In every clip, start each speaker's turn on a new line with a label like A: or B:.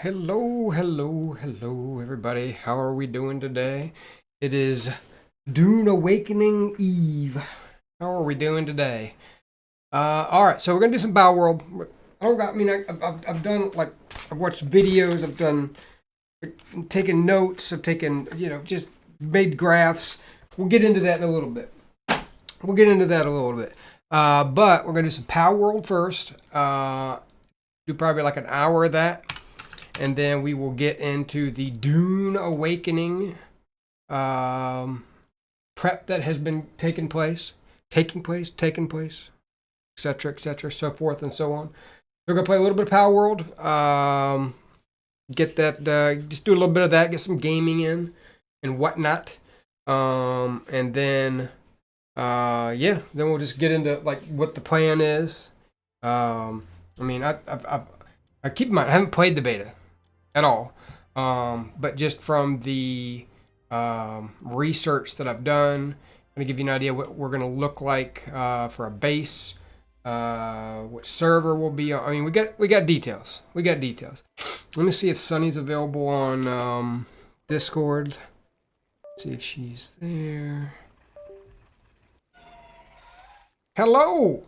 A: Hello, everybody. How are we doing today? It is Dune Awakening Eve. How are we doing today? All right, so we're gonna do some PallyWorld. I don't got. I mean, I've done like I've watched videos. I've done taken notes. I've taken just made graphs. We'll get into that in a little bit. But we're gonna do some PallyWorld first. Do probably like an hour of that. And then we will get into the Dune Awakening prep that has been taking place, etc., so forth and so on. We're gonna play a little bit of PallyWorld. Get that, just do a little bit of that, get some gaming in and whatnot. And then, then we'll just get into like what the plan is. I mean, I keep in mind I haven't played the beta at all. But just from the research that I've done, I'm going to give you an idea what we're going to look like for a base, what server will be on. I mean, we got details. Let me see if Sunny's available on Discord. See if she's there. Hello.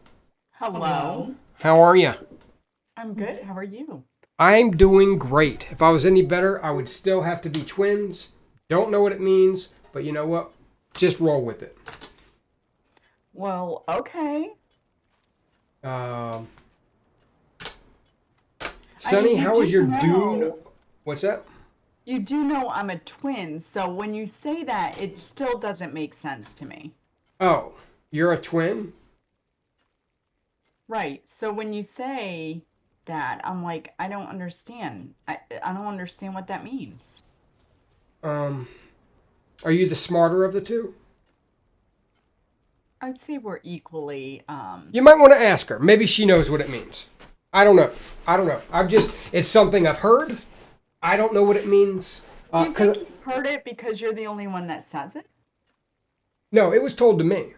B: Hello.
A: How are you?
B: I'm good. How are you?
A: I'm doing great. If I was any better, I would still have to be twins. Don't know what it means, but you know what? Just roll with it.
B: Well, okay.
A: Um,
B: I
A: Sonny,
B: mean, you
A: how is
B: do
A: your
B: know,
A: Dune? What's that?
B: you do know I'm a twin, so when you say that, it still doesn't make sense to me.
A: Oh, you're a twin?
B: Right. So when you say that, I'm like, I don't understand. I don't understand what that means.
A: Um, are you the smarter of the two?
B: I'd say we're equally,
A: You might want to ask her. Maybe she knows what it means. I don't know. It's something I've heard. I don't know what it means.
B: do you think you've heard it because you're the only one that says it?
A: No, it was told to me.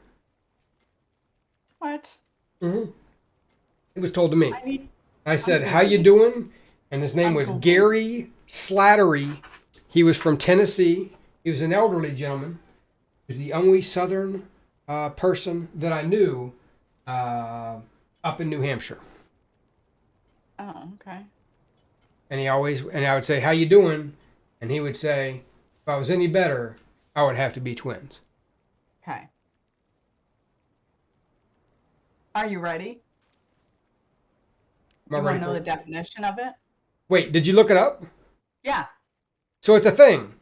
B: What?
A: hmm It was told to me.
B: I mean,
A: I
B: I'm
A: said, "How you
B: confused.
A: doing?" And his name
B: I'm
A: was
B: confused.
A: Gary Slattery. He was from Tennessee. He was an elderly gentleman. He was the only Southern person that I knew up in New Hampshire.
B: Oh, okay.
A: And I would say, "How you doing?" And he would say, "If I was any better, I would have to be twins."
B: Okay. Are you ready?
A: Am I
B: You want
A: ready
B: to know
A: for
B: the
A: it?
B: definition of it?
A: Wait, did you look it up?
B: Yeah.
A: So it's a thing.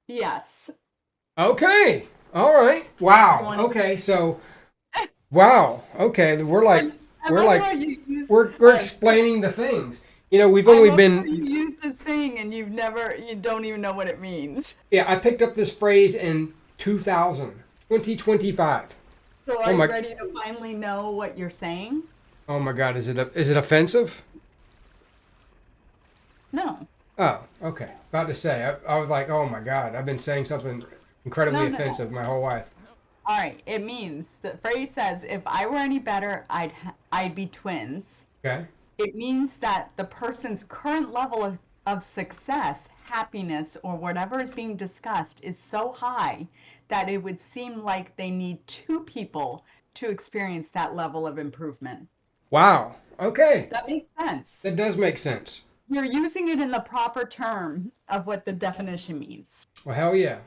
B: Yes.
A: Okay. All right.
B: You
A: Wow.
B: want
A: Okay. So wow. Okay.
B: I
A: We're
B: love
A: like
B: how you use
A: we're explaining the things. We've
B: I
A: only
B: love how
A: been.
B: you use the saying and you don't even know what it means.
A: Yeah, I picked up this phrase in 2000, 2025.
B: So
A: Oh
B: are you
A: my.
B: ready to finally know what you're saying?
A: Oh my God. Is it offensive?
B: No.
A: Oh, okay. About to say. I was like, oh my God. I've been saying something incredibly
B: No, no, no.
A: offensive my whole life.
B: All right. It means the phrase says if I were any better, I'd be twins.
A: Okay.
B: It means that the person's current level of success, happiness, or whatever is being discussed is so high that it would seem like they need two people to experience that level of improvement.
A: Wow. Okay.
B: That makes sense.
A: That does make sense.
B: You're using it in the proper term of what the definition means.
A: Well, hell yeah.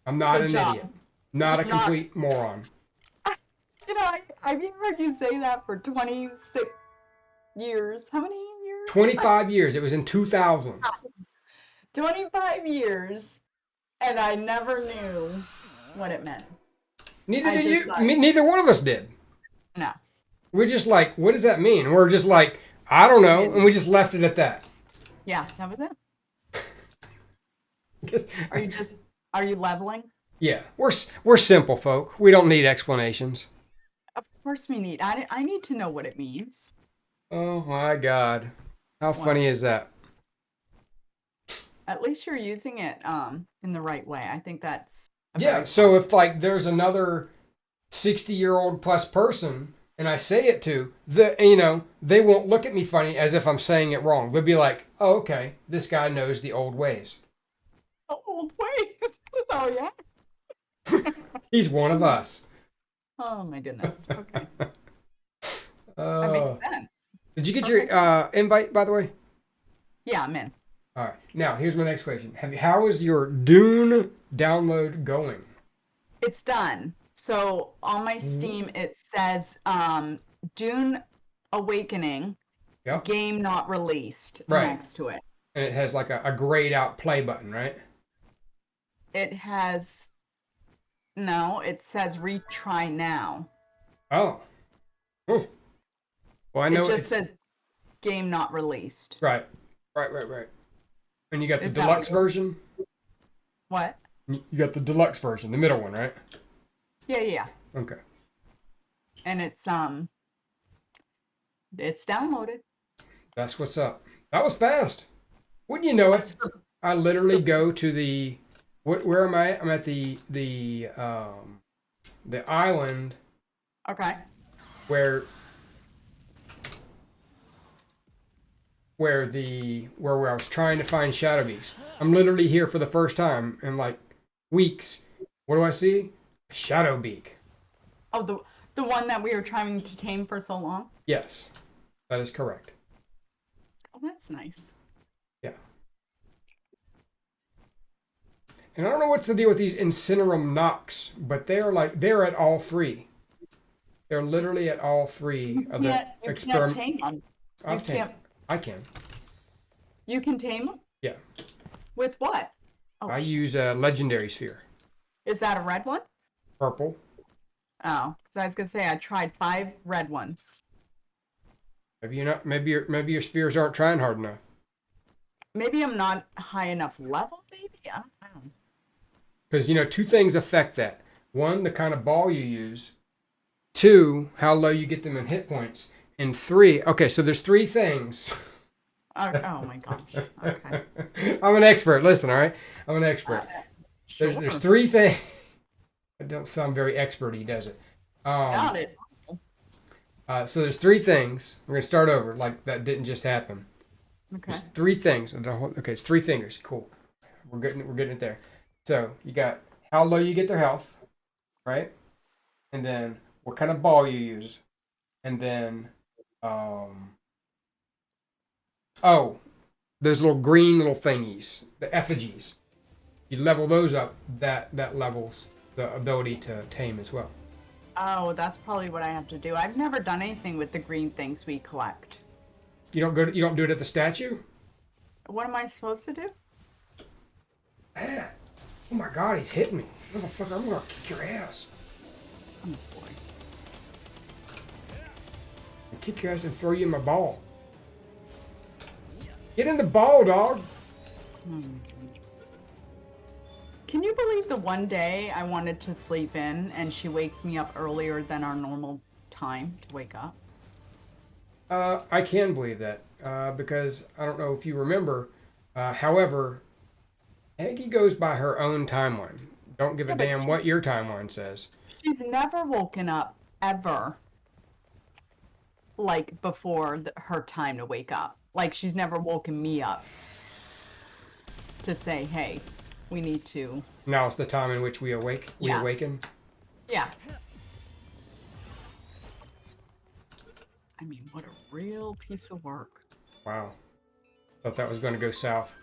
A: I'm not
B: Good
A: an idiot.
B: job.
A: Not a
B: You're not,
A: complete moron.
B: I've heard you say that for 26 years. How many years?
A: 25 years. It was in 2000.
B: 25 years, and I never knew what it meant.
A: Neither
B: I
A: did
B: just
A: you.
B: like,
A: Neither one of us did.
B: no,
A: We're just like, what does that mean? We're just like, I don't
B: we
A: know, and
B: didn't.
A: we just left it at that.
B: Yeah, that was it.
A: Guess-
B: Are you just, are you leveling?
A: yeah, we're simple folk. We don't need explanations.
B: Of course we need. I need to know what it means.
A: Oh my God, how
B: What?
A: funny is that?
B: At least you're using it in the right way. I think that's a
A: Yeah.
B: very
A: So
B: positive.
A: if like there's another 60-year-old plus person and I say it to, they won't look at me funny as if I'm saying it wrong. They'll be like, oh, okay, this guy knows the old ways.
B: The old ways. Oh yeah.
A: He's one of us.
B: Oh my goodness. Okay. That makes
A: Uh,
B: sense.
A: did you get
B: Perfect.
A: your invite, by the way?
B: Yeah, I'm in.
A: All right. Now, here's my next question. How is your Dune download going?
B: It's done. So on my
A: Mm,
B: Steam, it says Dune Awakening,
A: yep.
B: game not released
A: Right.
B: next to it.
A: And it has like a grayed out play button, right?
B: It has, no, it says retry now.
A: Oh. Hmm. Well, I
B: It
A: know
B: just
A: it's
B: says game not released.
A: right. Right. And you got the
B: Is that what
A: deluxe version?
B: what?
A: You got the deluxe version, the middle one, right?
B: Yeah.
A: Okay.
B: And it's downloaded.
A: That's what's up. That was fast. Wouldn't you know it?
B: So,
A: I literally
B: so
A: go to the where am I? I'm at the island
B: okay.
A: where where I was trying to find shadow beaks. I'm literally here for the first time in like weeks. What do I see? Shadow beak.
B: Oh, the one that we were trying to tame for so long.
A: Yes, that is correct.
B: Oh, that's nice.
A: Yeah. And I don't know what's the deal with these Incinerum Nox, but they're at all three. They're literally at all three of the
B: You can't
A: experiment.
B: tame them. You
A: I've tamed.
B: can't.
A: I can.
B: You can tame them
A: Yeah.
B: with what? Oh,
A: I use a legendary sphere.
B: is that a red one?
A: Purple.
B: Oh, 'cause I was gonna say I tried 5 red ones.
A: Maybe you're not. Maybe your spheres aren't trying hard enough.
B: Maybe I'm not high enough level. Maybe I don't know.
A: Because two things affect that. One, the kind of ball you use. Two, how low you get them in hit points. And three, okay, so there's three things.
B: Oh my gosh. Okay.
A: I'm an expert. Listen, all right? I'm an expert.
B: Uh, sure.
A: There's three things. It don't sound very experty, does it?
B: Got it.
A: So there's three things. We're gonna start over. Like that didn't just happen.
B: Okay.
A: There's three things. Okay, it's three fingers. Cool. We're getting it there. So you got how low you get their health, right? And then what kind of ball you use, and then oh, those little green little thingies, the effigies. You level those up. That levels the ability to tame as well.
B: Oh, that's probably what I have to do. I've never done anything with the green things we collect.
A: You don't do it at the statue.
B: What am I supposed to do?
A: Ah, oh my God, he's hitting me, motherfucker! I'm gonna kick your ass.
B: Oh boy.
A: I'll kick your ass and throw you in my ball. Get in the ball, dog.
B: Hmm. Can you believe the one day I wanted to sleep in and she wakes me up earlier than our normal time to wake up?
A: I can believe that because I don't know if you remember. However, Aggie goes by her own timeline. Don't give a
B: Yeah, but
A: damn what your timeline says.
B: she's never woken up ever, like before her time to wake up. Like she's never woken me up to say, "Hey, we need to."
A: Now it's the time in which we awake. We
B: Yeah.
A: awaken.
B: Yeah. I mean, what a real piece of work.
A: Wow. Thought that was going to go south.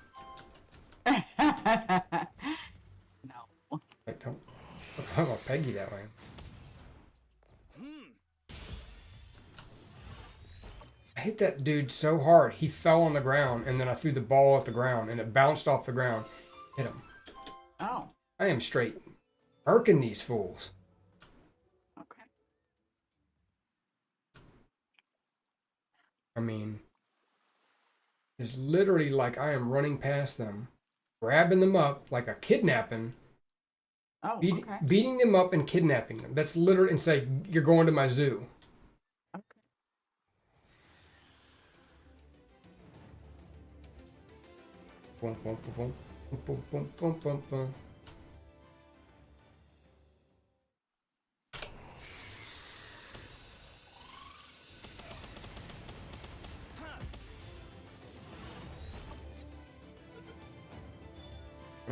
B: No.
A: Like, I'm gonna peg you that way. I hit that dude so hard he fell on the ground, and then I threw the ball at the ground, and it bounced off the ground, hit him.
B: Oh,
A: I am straight murking these fools.
B: okay.
A: I mean, it's literally like I am running past them, grabbing them up like a kidnapping,
B: Oh, okay.
A: beating them up and kidnapping them. That's literally, and say, you're going to my zoo.
B: Okay.
A: Boom, boom, boom, boom, boom, boom, boom, boom, boom.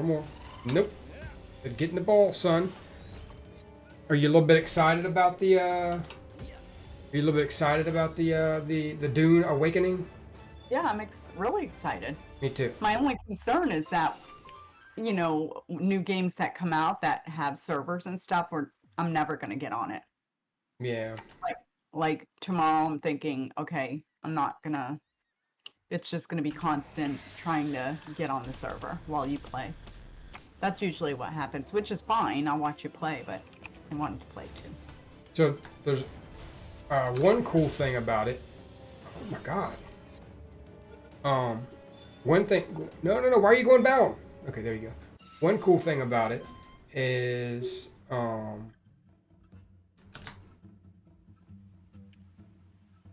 A: Come on. Nope. Get in the ball, son. Are you a little bit excited about the? Are you a little bit excited about the Dune Awakening?
B: Yeah, I'm really excited.
A: Me too.
B: My only concern is that, you know, new games that come out that have servers and stuff, or I'm never gonna get on it.
A: Yeah.
B: Like tomorrow, I'm thinking, okay, I'm not gonna. It's just gonna be constant trying to get on the server while you play. That's usually what happens, which is fine. I'll watch you play, but I wanted to play too.
A: So there's one cool thing about it. Oh my god. One thing. No. Why are you going down? Okay, there you go. One cool thing about it is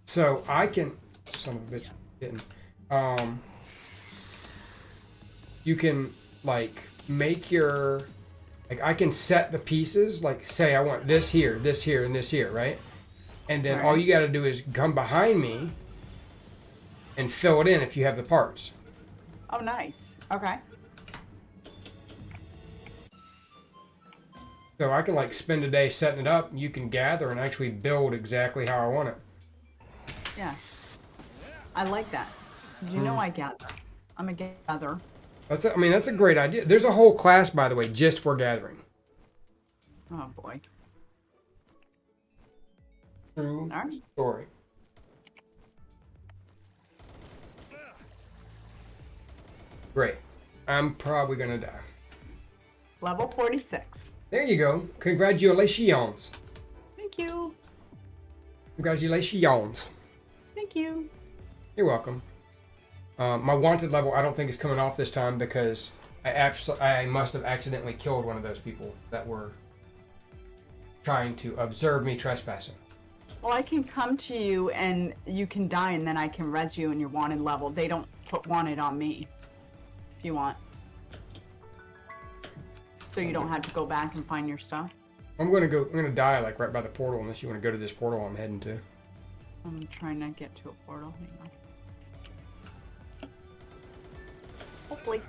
A: so I can. Son of a bitch, didn't. You can like make your. Like I can set the pieces. Like say I want this here, and this here, right? And then all you got to do is come behind me and fill it in if you have the parts.
B: Oh, nice. Okay.
A: So I can like spend a day setting it up. And you can gather and actually build exactly how I want it.
B: Yeah. I like that. You know I gather. I'm a gatherer.
A: I mean, that's a great idea. There's a whole class, by the way, just for gathering.
B: Oh boy.
A: True
B: All right.
A: story. Great. I'm probably gonna die.
B: Level 46.
A: There you go. Congratulations.
B: Thank you.
A: Congratulations.
B: Thank you.
A: You're welcome. My wanted level, I don't think is coming off this time because I must have accidentally killed one of those people that were trying to observe me trespassing.
B: Well, I can come to you and you can die and then I can res you in your wanted level. They don't put wanted on me. If you want. So you don't have to go back and find your stuff.
A: I'm gonna die like right by the portal unless you want to go to this portal I'm heading to.
B: I'm trying to get to a portal. Hang on. Hopefully.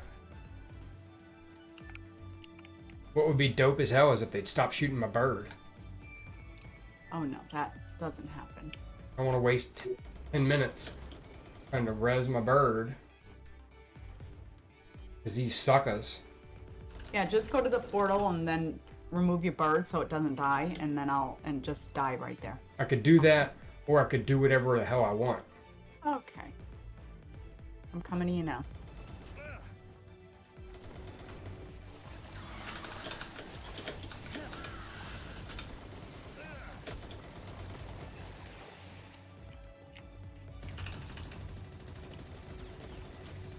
A: What would be dope as hell is if they'd stop shooting my bird.
B: Oh no, that doesn't happen.
A: I want to waste 10 minutes trying to res my bird. Because these suckers.
B: Yeah, just go to the portal and then remove your bird so it doesn't die, and then and just die right there.
A: I could do that, or I could do whatever the hell I want.
B: Okay. I'm coming to you now.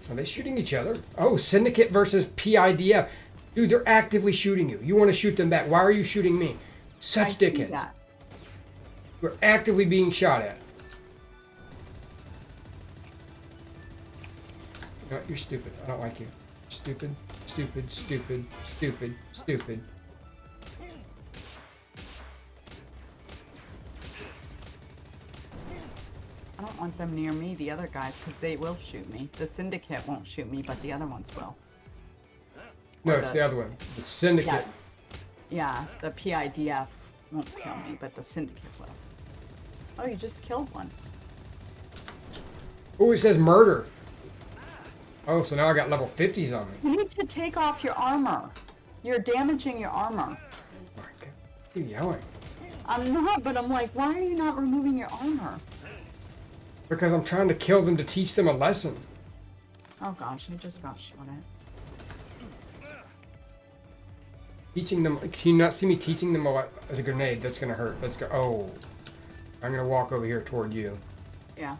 A: Are they shooting each other? Oh, Syndicate versus PIDF. Dude, they're actively shooting you. You want to shoot them back. Why are you shooting me? Such dickheads. We're actively being shot at. No, you're stupid. I don't like you. Stupid, stupid, stupid, stupid, stupid.
B: I don't want them near me, the other guys, because they will shoot me. The Syndicate won't shoot me, but the other ones will.
A: No, it's the other one. The Syndicate.
B: Yeah, the PIDF won't kill me, but the Syndicate will. Oh, you just killed one.
A: Oh, it says murder. Oh, so now I got level 50s on me.
B: You need to take off your armor. You're damaging your armor.
A: Oh my God. You're yelling.
B: I'm not, but I'm like, why are you not removing your armor?
A: Because I'm trying to kill them to teach them a lesson.
B: Oh gosh, I just got shot at.
A: Teaching them. Can you not see me teaching them as a grenade? That's gonna hurt. Let's go. Oh, I'm gonna walk over here toward you.
B: Yeah.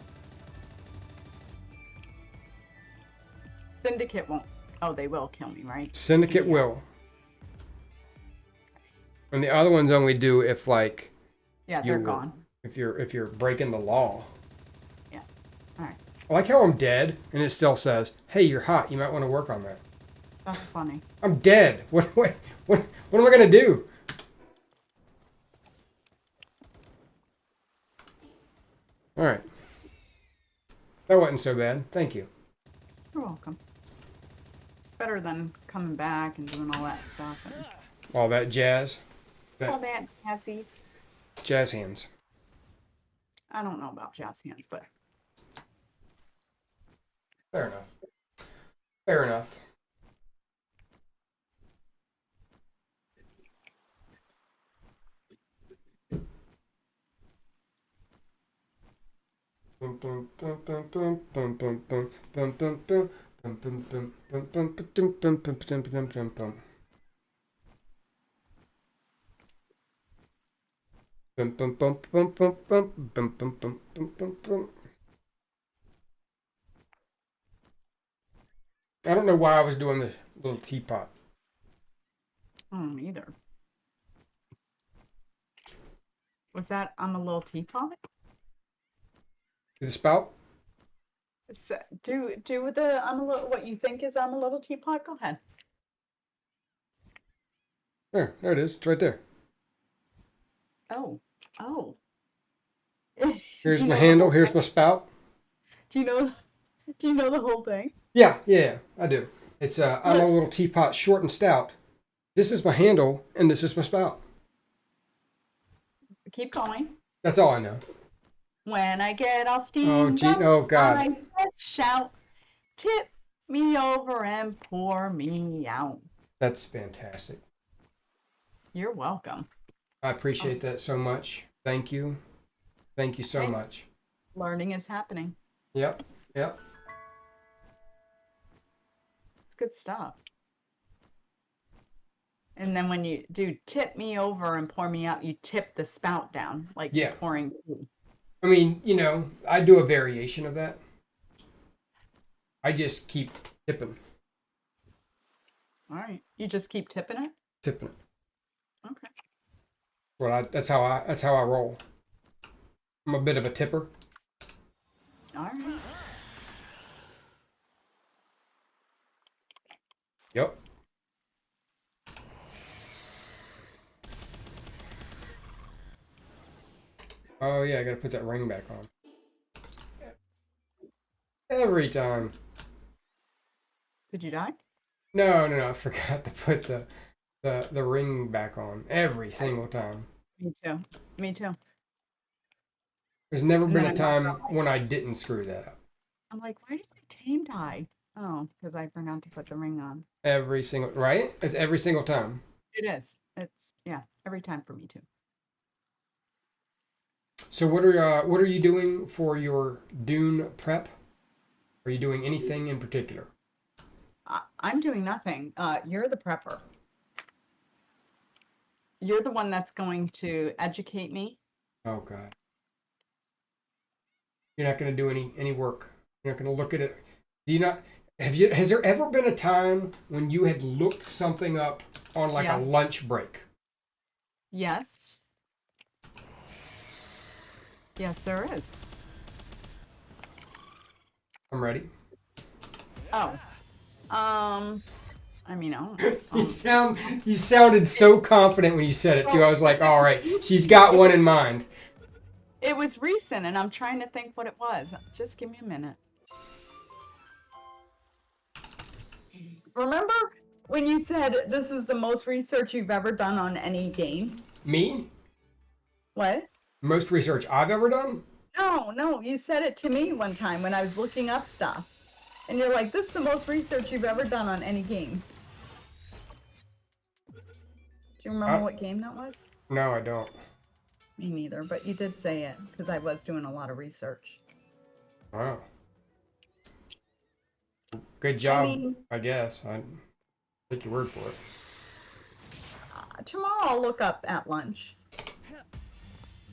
B: Syndicate won't. Oh, they will kill me, right?
A: Syndicate will. And the other ones only do if like.
B: Yeah, they're gone.
A: If you're breaking the law.
B: Yeah. All right.
A: I like how I'm dead and it still says, "Hey, you're hot. You might want to work on that."
B: That's funny.
A: I'm dead. What am I gonna do? All right. That wasn't so bad. Thank you.
B: You're welcome. Better than a coming back and doing all that stuff and
A: All that jazz,
B: all
A: that
B: that jazzies.
A: jazz hands.
B: I don't know about jazz hands, but
A: Fair enough. Fair enough. I don't know why I was doing the little teapot.
B: I don't either. Was that I'm a little teapot?
A: The spout?
B: Do the I'm a little what you think is I'm a little teapot? Go ahead.
A: There it is. It's right there.
B: Oh, oh.
A: Here's
B: Do you
A: my
B: know the
A: handle.
B: whole
A: Here's
B: thing?
A: my spout.
B: Do you know? Do you know the whole thing?
A: Yeah, I do. It's I'm a
B: Look,
A: little teapot, short and stout. This is my handle, and this is my spout.
B: keep going.
A: That's all I know.
B: When I get all
A: Oh,
B: steamed
A: gee,
B: up,
A: oh God,
B: I just shout, tip me over and pour me out.
A: that's fantastic.
B: You're welcome.
A: I
B: Oh,
A: appreciate that so much. Thank you. Thank you so
B: hey,
A: much.
B: learning is happening.
A: Yep, yep.
B: It's good stuff. And then when you do tip me over and pour me out, you tip the spout down like you're
A: Yeah.
B: pouring tea.
A: I mean, I do a variation of that. I just keep tipping,
B: All right. You just keep tipping it?
A: tipping it.
B: Okay.
A: Well, that's how I roll. I'm a bit of a tipper.
B: All right.
A: Yep. Oh yeah, I gotta put that ring back on. Every time.
B: Did you die?
A: No, I forgot to put the ring back on every single time.
B: Me too. Me too.
A: There's never
B: And
A: been
B: then
A: a
B: I'm like,
A: time when I didn't screw that up.
B: why did my tame die? Oh, because I forgot to put the ring on.
A: Every single right? It's every single time.
B: It is. It's yeah, every time for me too.
A: So what are you doing for your Dune prep? Are you doing anything in particular?
B: I'm doing nothing. You're the prepper. You're the one that's going to educate me.
A: Oh God, you're not going to do any work. You're not going to look at it. Do you not? Has there ever been a time when you had looked something up on like a
B: Yes.
A: lunch break?
B: Yes. Yes, there is.
A: I'm ready.
B: Oh. I mean, I don't know.
A: You sounded so confident when you said it too. I was like, all right, she's got one in mind.
B: It was recent, and I'm trying to think what it was. Just give me a minute. Remember when you said this is the most research you've ever done on any game?
A: Me?
B: What?
A: Most research I've ever done?
B: No, you said it to me one time when I was looking up stuff. And you're like, this is the most research you've ever done on any game. Do you remember what game that was?
A: No, I don't.
B: Me neither, but you did say it because I was doing a lot of research.
A: Wow. Good
B: I
A: job,
B: mean,
A: I guess. I take your word for it.
B: tomorrow I'll look up at lunch.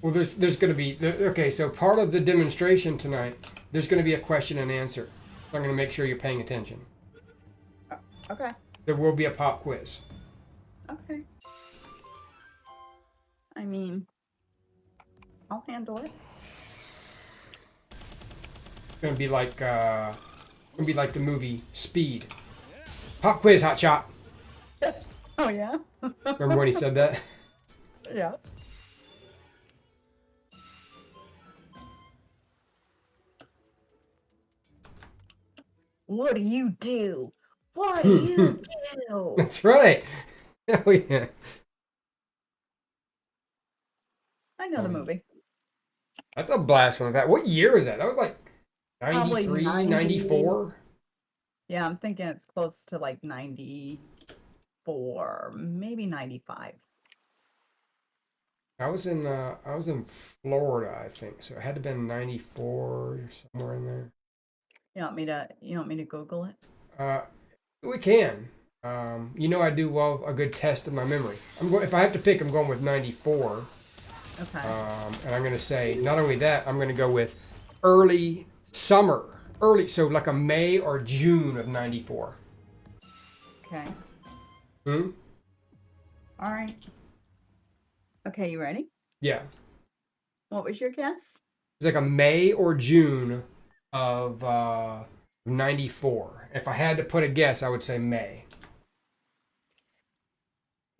A: Well, there's going to be okay. So part of the demonstration tonight, there's going to be a question and answer. So I'm going to make sure you're paying attention.
B: Okay.
A: There will be a pop quiz.
B: Okay. I mean, I'll handle it.
A: It's going to be like the movie Speed. Pop quiz, hot shot.
B: Oh yeah.
A: Remember when he said that?
B: Yeah. What do you do What you do?
A: That's right. Oh yeah.
B: I know the
A: Um,
B: movie.
A: that's a blast from that. What year was that? That was like
B: Probably
A: 93,
B: 90.
A: 94.
B: Yeah, I'm thinking it's close to like 94, maybe 95.
A: I was in Florida, I think. So it had to have been 94 or somewhere in there.
B: You want me to Google it?
A: Uh, we can. I do love a good test of my memory. If I have to pick, I'm going with 94.
B: Okay.
A: And I'm going to say not only that, I'm going to go with early summer, so like a May or June of '94.
B: Okay.
A: Hmm?
B: All right. Okay, you ready?
A: Yeah,
B: What was your guess?
A: it's like a May or June of '94. If I had to put a guess, I would say May.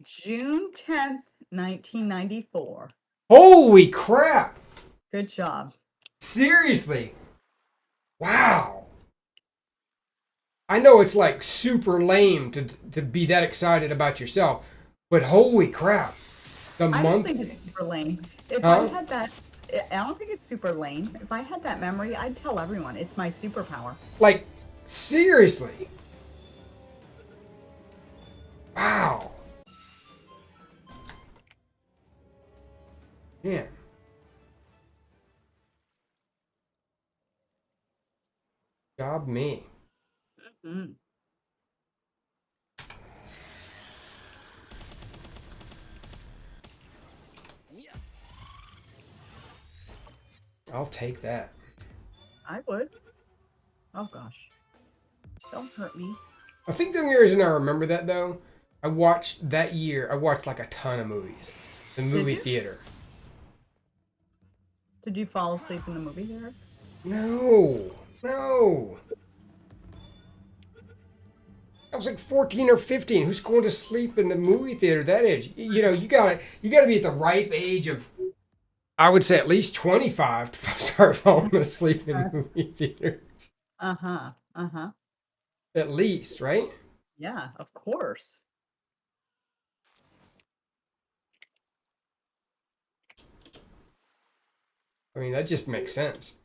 B: June 10th, 1994.
A: Holy crap!
B: Good job.
A: Seriously? Wow! I know it's like super lame to be that excited about yourself, but holy crap! The
B: I don't
A: month,
B: think it's super lame. If I
A: huh?
B: had that, I don't think it's super lame. If I had that memory, I'd tell everyone it's my superpower.
A: Like seriously? Wow! Man, job me.
B: Mm.
A: I'll take that.
B: I would. Oh gosh. Don't hurt me.
A: I think the only reason I remember that though, I watched that year. I watched like a ton of movies, the
B: Did
A: movie
B: you?
A: theater.
B: Did you fall asleep in the movie theater?
A: No, no. I was like 14 or 15. Who's going to sleep in the movie theater that age? You gotta be at the ripe age of, I would say, at least 25 to start falling asleep in movie theater.
B: Uh-huh. Uh-huh.
A: At least, right?
B: Yeah, of course.
A: I mean, that just makes sense.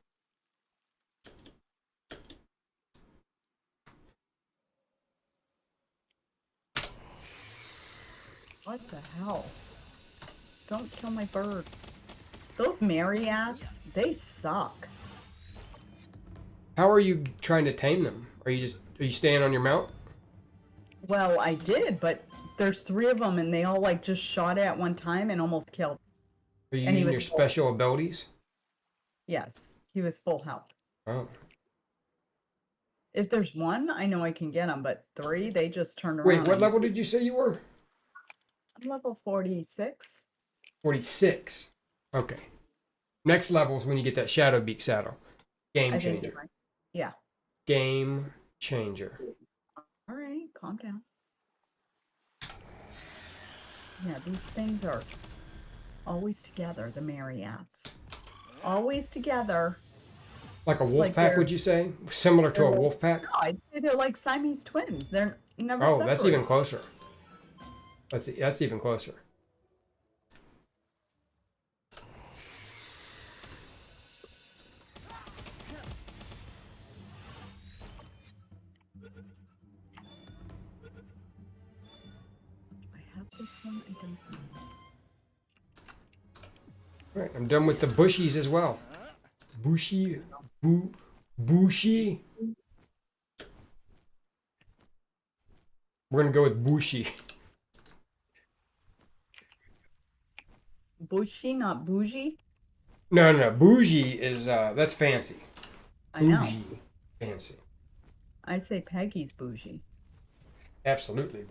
B: What the hell? Don't kill my bird. Those Marriotts, they suck.
A: How are you trying to tame them? Are you staying on your mount?
B: Well, I did, but there's three of them and they all like just shot at one time and almost killed.
A: Are you
B: And he
A: using
B: was
A: your
B: full.
A: special abilities?
B: Yes, he was full health.
A: Oh.
B: If there's one, I know I can get him, but three, they just turned
A: Wait,
B: around
A: what
B: and
A: level did you say you were?
B: I'm level 46.
A: 46. Okay. Next level is when you get that Shadow Beak saddle. Game
B: I think you're
A: changer.
B: right. Yeah.
A: Game changer.
B: All right, calm down. Yeah, these things are always together, the Marriotts. Always together.
A: Like a wolf
B: Like
A: pack, would you say? Similar to
B: they're
A: a
B: like,
A: wolf pack?
B: no, I'd say they're like Siamese twins. They're never
A: Oh, that's even
B: separated.
A: closer. That's even closer.
B: I have this one, I don't know.
A: All right, I'm done with the bushies as well. Bushy, bushy. We're gonna go with bushy.
B: Bushy, not bougie.
A: No, no, no. Bougie is that's fancy.
B: I know.
A: Bougie, fancy.
B: I'd say Peggy's bougie.
A: Absolutely.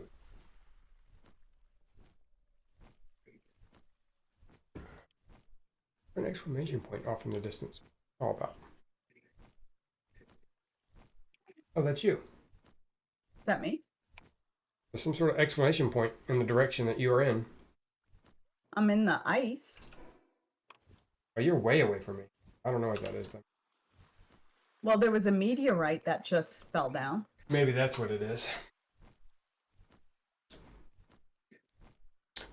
A: An exclamation point off in the distance. All about. Oh, that's you.
B: Is that me?
A: There's some sort of exclamation point in the direction that you are in.
B: I'm in the ice.
A: Oh, you're way away from me. I don't know what that is. Then.
B: Well, there was a meteorite that just fell down.
A: Maybe that's what it is.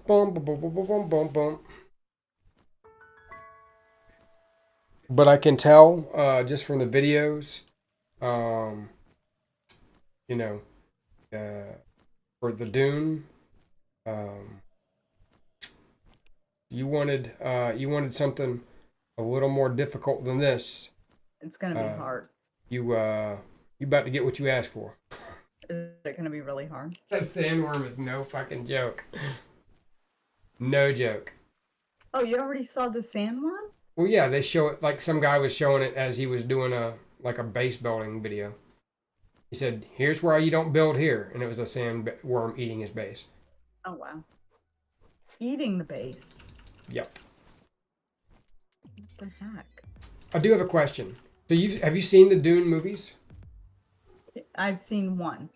A: Boom, boom, boom, boom, boom, boom, boom, boom. But I can tell just from the videos, um, you know, for the Dune, um, you wanted something a little more difficult than this.
B: It's gonna be hard.
A: You about to get what you asked for.
B: Is it gonna be really hard?
A: That sandworm is no fucking joke. No joke.
B: Oh, you already saw the sandworm?
A: Well, yeah, they show it like some guy was showing it as he was doing a like a base building video. He said, "Here's where you don't build here," and it was a sandworm eating his base.
B: Oh wow. Eating the base.
A: Yep.
B: What the heck?
A: I do have a question. So have you seen the Dune movies?
B: I've seen one.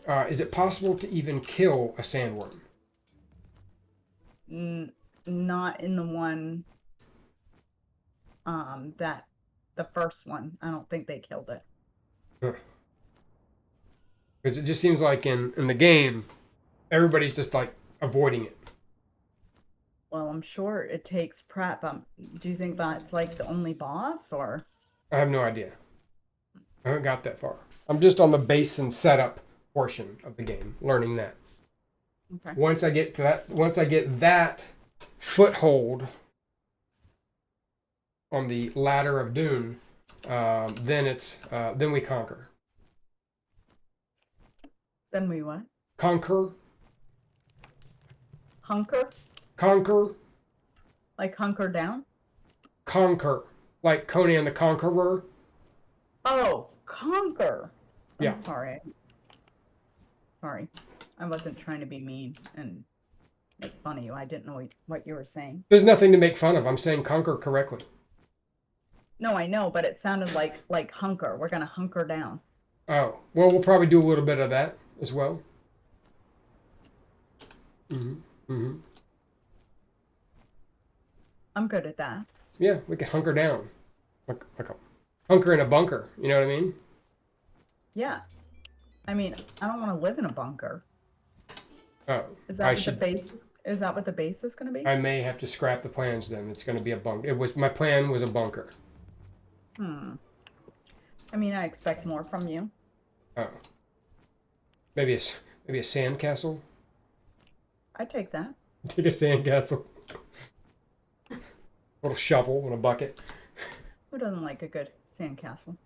A: Is it possible to even kill a sandworm?
B: Not in the one that the first one. I don't think they killed it.
A: Because it just seems like in the game, everybody's just like avoiding it.
B: Well, I'm sure it takes prep. Do you think that's like the only boss or?
A: I have no idea. I haven't got that far. I'm just on the base and setup portion of the game, learning that.
B: Okay.
A: Once I get that foothold on the ladder of Dune, then we conquer.
B: Then we what?
A: Conquer.
B: Hunker?
A: Conquer.
B: Like hunker down?
A: Conquer. Like Conan the Conqueror.
B: Oh, conquer.
A: Yeah.
B: I'm sorry. Sorry. I wasn't trying to be mean and make fun of you. I didn't know what you were saying.
A: There's nothing to make fun of. I'm saying conquer correctly.
B: No, I know, but it sounded like hunker. We're gonna hunker down.
A: Oh, well, we'll probably do a little bit of that as well.
B: I'm good at that.
A: Yeah, we can hunker down. Like a hunker in a bunker. You know what I mean?
B: Yeah. I mean, I don't want to live in a bunker.
A: Oh,
B: Is that what the base? Is that what the base is going to be?
A: I may have to scrap the plans then. It's going to be a bunker. My plan was a bunker.
B: I mean, I expect more from you.
A: Oh. Maybe a sand castle.
B: I'd take that.
A: Take a sand castle. A little shovel and a bucket.
B: Who doesn't like a good sandcastle?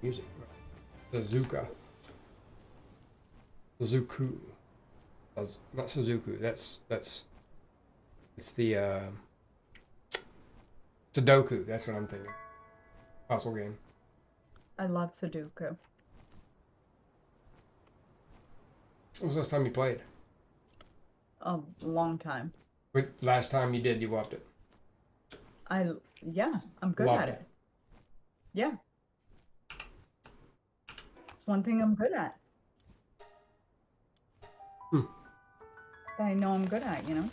A: Music. Suzuka. Suzuku. Not Suzuku. That's it's the Sudoku. That's what I'm thinking. Puzzle game.
B: I love Sudoku.
A: When was the last time you played?
B: A long time.
A: Last time you did, you loved it.
B: Yeah, I'm good
A: Loved
B: at it. Yeah. It's one thing I'm good at. That I know I'm good at, you know?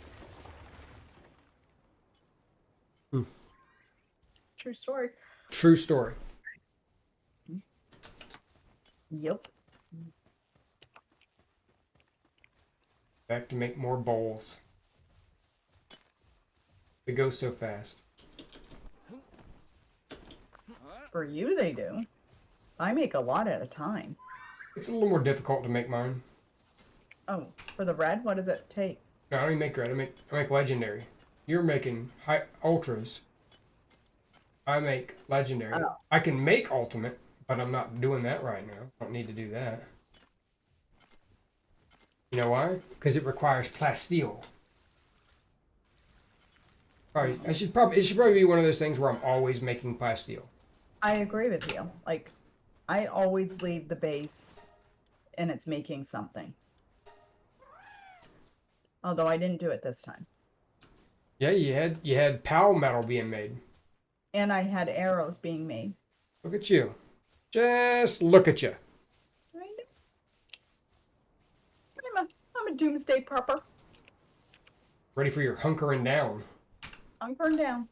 B: True story.
A: True story.
B: Yep.
A: Back to make more bowls. They go so fast.
B: For you, they do. I make a lot at a time.
A: It's a little more difficult to make mine.
B: Oh, for the red, what does it take?
A: No, I don't even make red. I make legendary. You're making high ultras. I make legendary.
B: Oh.
A: I can make ultimate, but I'm not doing that right now. I don't need to do that. You know why? Because it requires plasteel. Probably, it should probably be one of those things where I'm always making pastille.
B: I agree with you. Like, I always leave the base and it's making something. Although I didn't do it this time.
A: Yeah, you had PAL metal being made.
B: And I had arrows being made.
A: Look at you. Just look at you.
B: Right? I'm a doomsday prepper.
A: Ready for your hunkering down.
B: Hunkering down.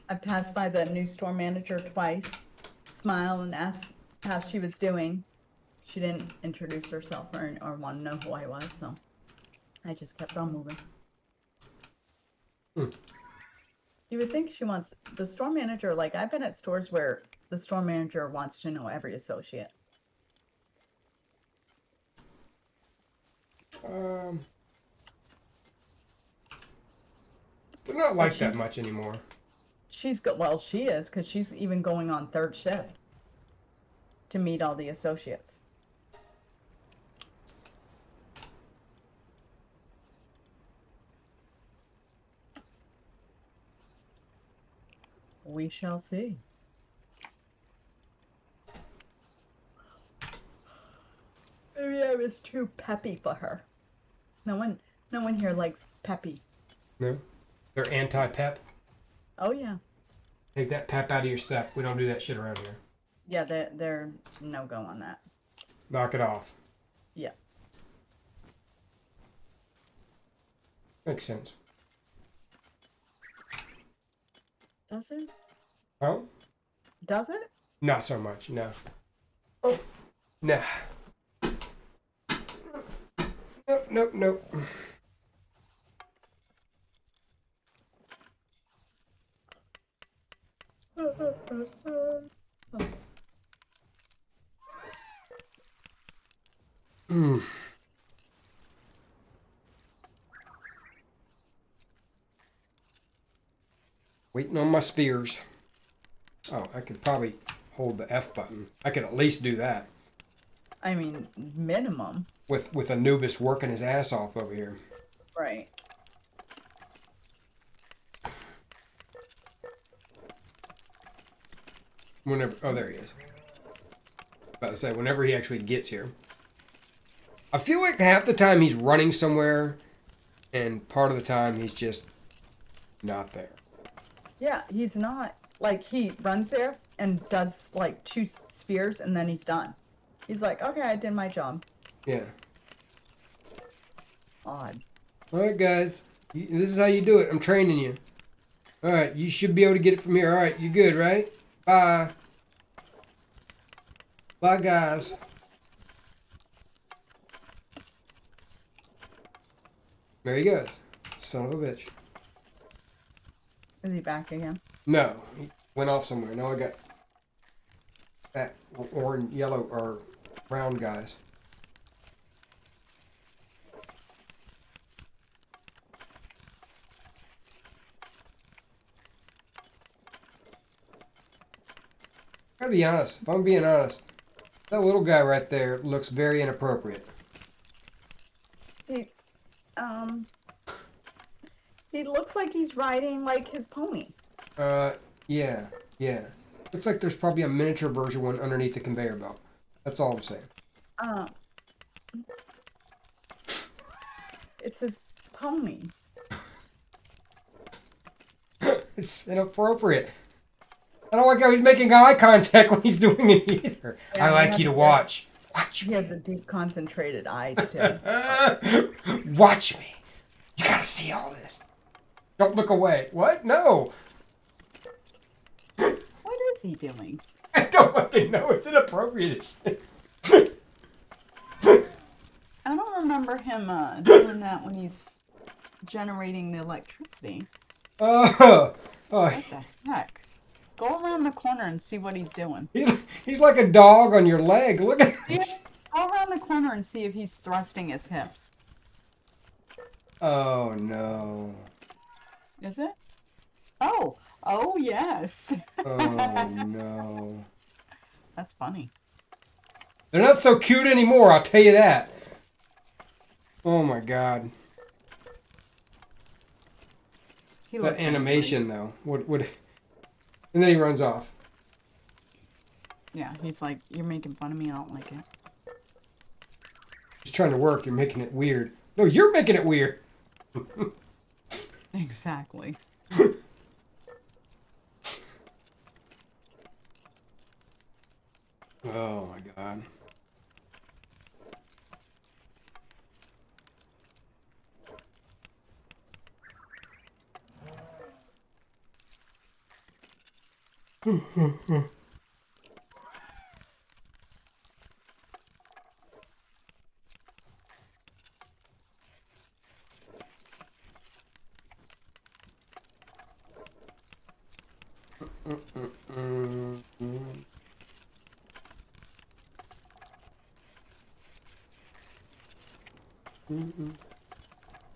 B: I passed by the new store manager twice, smiled and asked how she was doing. She didn't introduce herself or want to know who I was, so I just kept on moving. You would think she wants the store manager, like I've been at stores where the store manager wants to know every associate.
A: They're not like that much anymore.
B: Well, she is, because she's even going on third shift to meet all the associates. We shall see. Maybe I was too peppy for her. No one here likes peppy.
A: No? They're anti-pep.
B: Oh yeah.
A: Take that pep out of your step. We don't do that shit around here.
B: Yeah, they're no go on that.
A: Knock it off.
B: Yeah.
A: Makes sense.
B: Does it?
A: Huh?
B: Does it?
A: Not so much, no. Oh. Nah. Nope. Waiting on my spears. Oh, I could probably hold the F button. I could at least do that.
B: I mean, minimum.
A: With Anubis working his ass off over here.
B: Right.
A: Whenever, oh, there he is. About to say, whenever he actually gets here. I feel like half the time he's running somewhere, and part of the time he's just not there.
B: Yeah, he's not. Like, he runs there and does, like, 2 spheres, and then he's done. He's like, okay, I did my job.
A: Yeah.
B: Odd.
A: Alright, guys. This is how you do it. I'm training you. Alright, you should be able to get it from here. Alright, you good, right? Bye. Bye, guys. There he goes. Son of a bitch.
B: Is he back again?
A: No, he went off somewhere. Now I got that orange, yellow, or brown guys. Gotta be honest. If I'm being honest, that little guy right there looks very inappropriate.
B: He looks like he's riding, like, his pony.
A: Yeah. Looks like there's probably a miniature version one underneath the conveyor belt. That's all I'm saying.
B: It's his pony.
A: It's inappropriate. I don't like how he's making eye contact when he's doing it either.
B: Yeah,
A: I like you to watch.
B: He has a deep, concentrated eyes, too.
A: Watch me. You gotta see all this. Don't look away. What? No.
B: What is he doing?
A: I don't fucking know. It's inappropriate as shit.
B: I don't remember him doing that when he's generating the electricity.
A: Oh.
B: What the heck? Go around the corner and see what he's doing.
A: He's like a dog on your leg. Look at this.
B: Go around the corner and see if he's thrusting his hips.
A: Oh, no.
B: Is it? Oh, oh yes.
A: Oh no.
B: That's funny.
A: They're not so cute anymore, I'll tell you that. Oh my god.
B: He
A: That
B: looks kind of funny.
A: animation though. What and then he runs off.
B: Yeah, he's like, you're making fun of me. I don't like it.
A: He's trying to work, you're making it weird. No, you're making it weird.
B: Exactly.
A: Oh my god.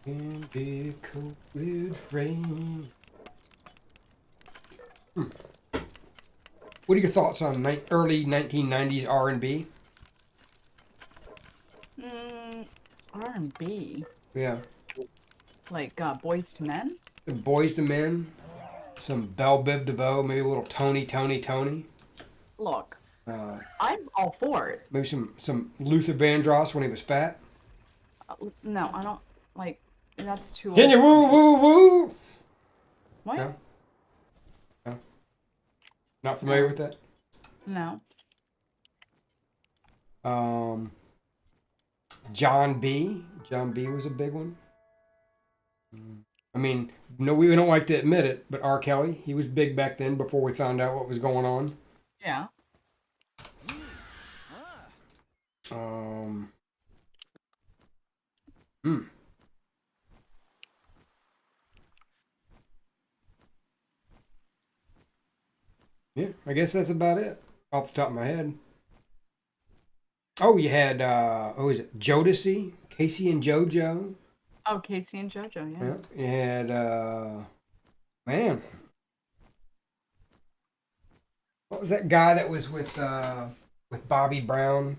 A: Can be cold with rain. What are your thoughts on early 1990s R&B?
B: R&B.
A: Yeah.
B: Like Boys to Men?
A: Some Boys to Men, some Belle Biv DeVoe, maybe a little Tony.
B: Look,
A: Uh,
B: I'm all for it.
A: maybe some Luther Vandross when he was fat.
B: No, I don't like. That's too
A: Can
B: old
A: you
B: for
A: woo
B: me.
A: woo woo?
B: What?
A: No? No? Not familiar
B: No.
A: with that?
B: No.
A: Um, John B. John B was a big one. I mean, no, we don't like to admit it, but R. Kelly, he was big back then before we found out what was going on.
B: Yeah.
A: Um, hmm. Yeah, I guess that's about it off the top of my head. Oh, you had who is it? Jodeci, Casey and JoJo.
B: Oh, Casey and JoJo. Yeah.
A: Yeah, you had man, what was that guy that was with Bobby Brown?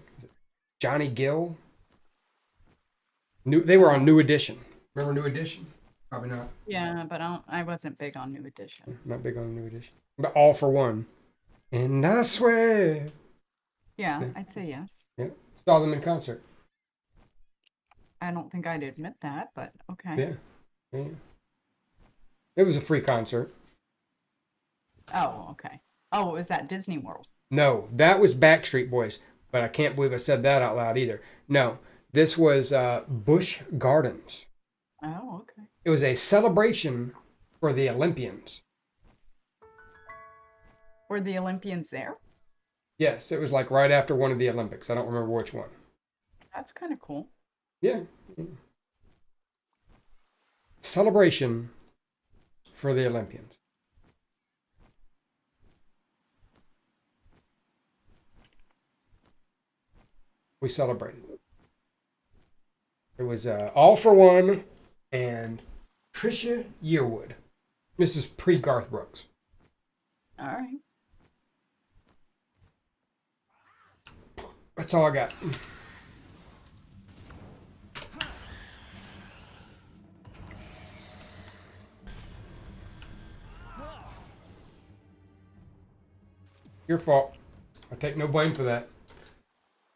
A: Johnny Gill. They were on New Edition. Remember New Edition? Probably not.
B: Yeah, but I wasn't big on New Edition.
A: Not big on New Edition. But All for One. And I swear.
B: Yeah,
A: Yeah,
B: I'd say yes.
A: yeah. Saw them in concert.
B: I don't think I'd admit that, but okay.
A: Yeah, yeah. It was a free concert.
B: Oh, okay. Oh, it was at Disney World.
A: No, that was Backstreet Boys, but I can't believe I said that out loud either. No, this was Busch Gardens.
B: Oh, okay.
A: It was a celebration for the Olympians.
B: Were the Olympians there?
A: Yes, it was like right after one of the Olympics. I don't remember which one.
B: That's kind of cool.
A: Yeah. Celebration for the Olympians. We celebrated. It was All for One and Trisha Yearwood. This is pre Garth Brooks.
B: All right.
A: That's all I got. Your fault. I take no blame for that.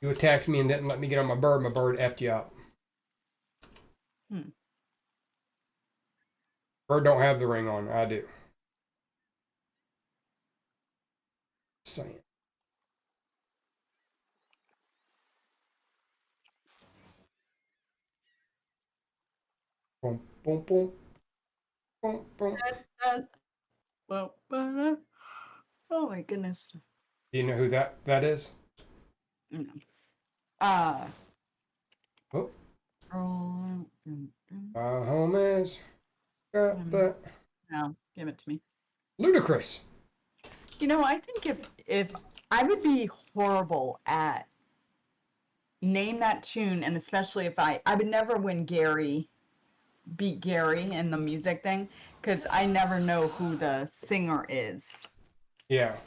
A: You attacked me and didn't let me get on my bird. My bird effed you up.
B: Hmm.
A: Bird don't have the ring on. I do. Saying. Boom, boom, boom, boom, boom.
B: Well, oh my goodness.
A: Do you know who that is?
B: No. Uh,
A: Oh,
B: oh,
A: homies. Got that.
B: no, give it to me.
A: Ludicrous.
B: You know, I think if I would be horrible at name that tune, and especially if I would never beat Gary in the music thing. because I never know who the singer is
A: Yeah.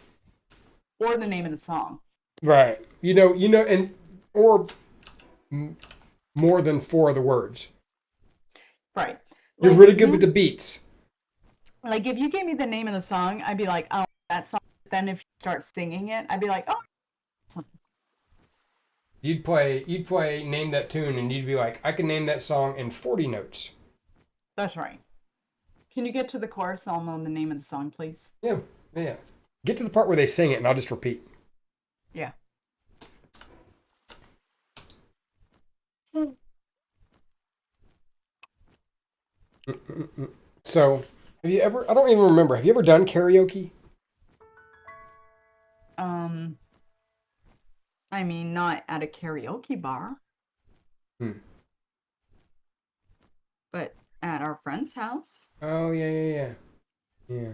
B: or the name of the song.
A: Right. And or more than 4 of the words.
B: Right.
A: You're
B: Like
A: really good with the beats.
B: like if you gave me the name of the song, I'd be like, oh, that song. Then if you start singing it, I'd be like, oh.
A: You'd play name that tune and you'd be like, I can name that song in 40 notes.
B: That's right. Can you get to the chorus? So I'll know the name of the song, please.
A: Yeah. Yeah. Get to the part where they sing it and I'll just repeat.
B: Yeah.
A: So, have you ever, I don't even remember, have you ever done karaoke?
B: Um, I mean, not at a karaoke bar,
A: Hmm.
B: but at our friend's house.
A: Oh, yeah. Yeah.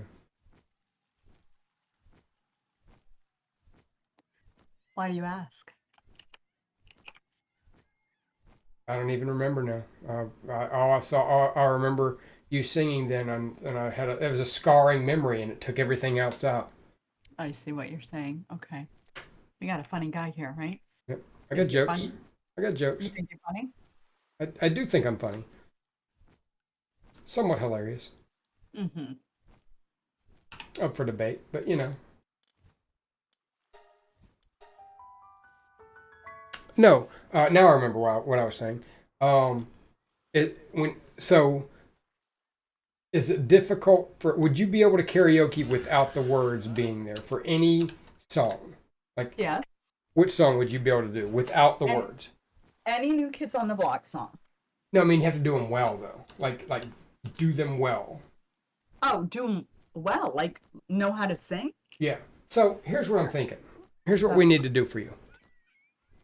B: Why do you ask?
A: I don't even remember now. I remember you singing then, and it was a scarring memory, and it took everything else out.
B: I see what you're saying. Okay. We got a funny guy here, right?
A: Yep. I got
B: Think you're
A: jokes.
B: funny?
A: I got jokes.
B: You think you're funny?
A: I do think I'm funny. Somewhat hilarious.
B: Mm-hmm.
A: Up for debate, but No, now I remember what I was saying. Is it difficult would you be able to karaoke without the words being there for any song? Like,
B: Yes.
A: which song would you be able to do without the
B: And
A: words?
B: any New Kids on the Block song.
A: No, I mean you have to do them well though. Like do them well.
B: Oh, do well, like know how to sing?
A: Yeah. So here's what I'm thinking. Here's what we need to do for you.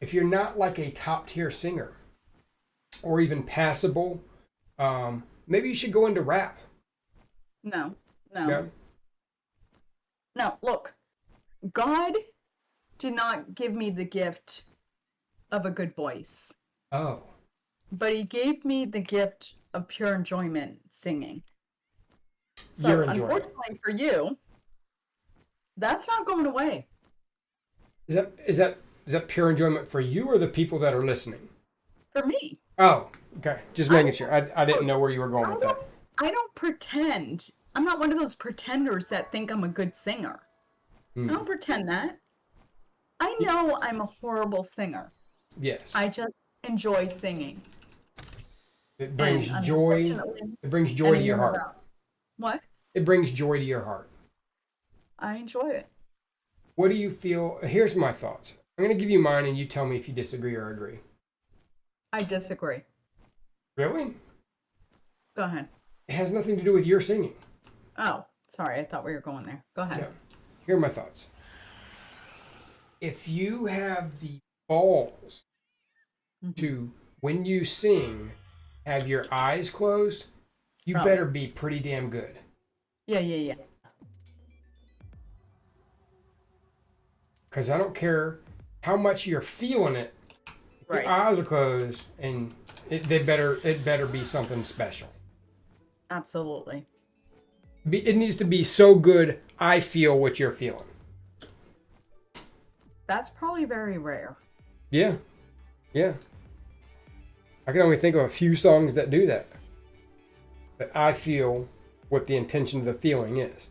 A: If you're not like a top tier singer or even passable, maybe you should go into rap.
B: No.
A: Yeah.
B: No, look. God did not give me the gift of a good voice,
A: Oh.
B: but he gave me the gift of pure enjoyment singing. So
A: You're enjoying it.
B: unfortunately for you, that's not going away.
A: Is that pure enjoyment for you or the people that are listening?
B: For me.
A: Oh, okay. Just making sure. I didn't know where you were going with that.
B: I don't pretend. I'm not one of those pretenders that think I'm a good singer. I don't pretend that. I know I'm a horrible singer.
A: Yes.
B: I just enjoy singing.
A: It brings
B: And
A: joy.
B: unfortunately,
A: It brings joy to your
B: anyone
A: heart.
B: around- What?
A: It brings joy to your heart.
B: I enjoy it.
A: What do you feel? Here's my thoughts. I'm going to give you mine and you tell me if you disagree or agree.
B: I disagree.
A: Really?
B: Go ahead.
A: It has nothing to do with your singing.
B: Oh, sorry. I thought we were going there. Go ahead.
A: Yeah. Here are my thoughts. If you have the balls to, when you sing, have your eyes closed, you better be pretty damn good.
B: Yeah.
A: Because I don't care how much you're feeling it.
B: Right.
A: Your eyes are closed, and it better be something special.
B: Absolutely.
A: It needs to be so good. I feel what you're feeling.
B: That's probably very rare.
A: Yeah. I can only think of a few songs that do that. That I feel what the intention of the feeling is.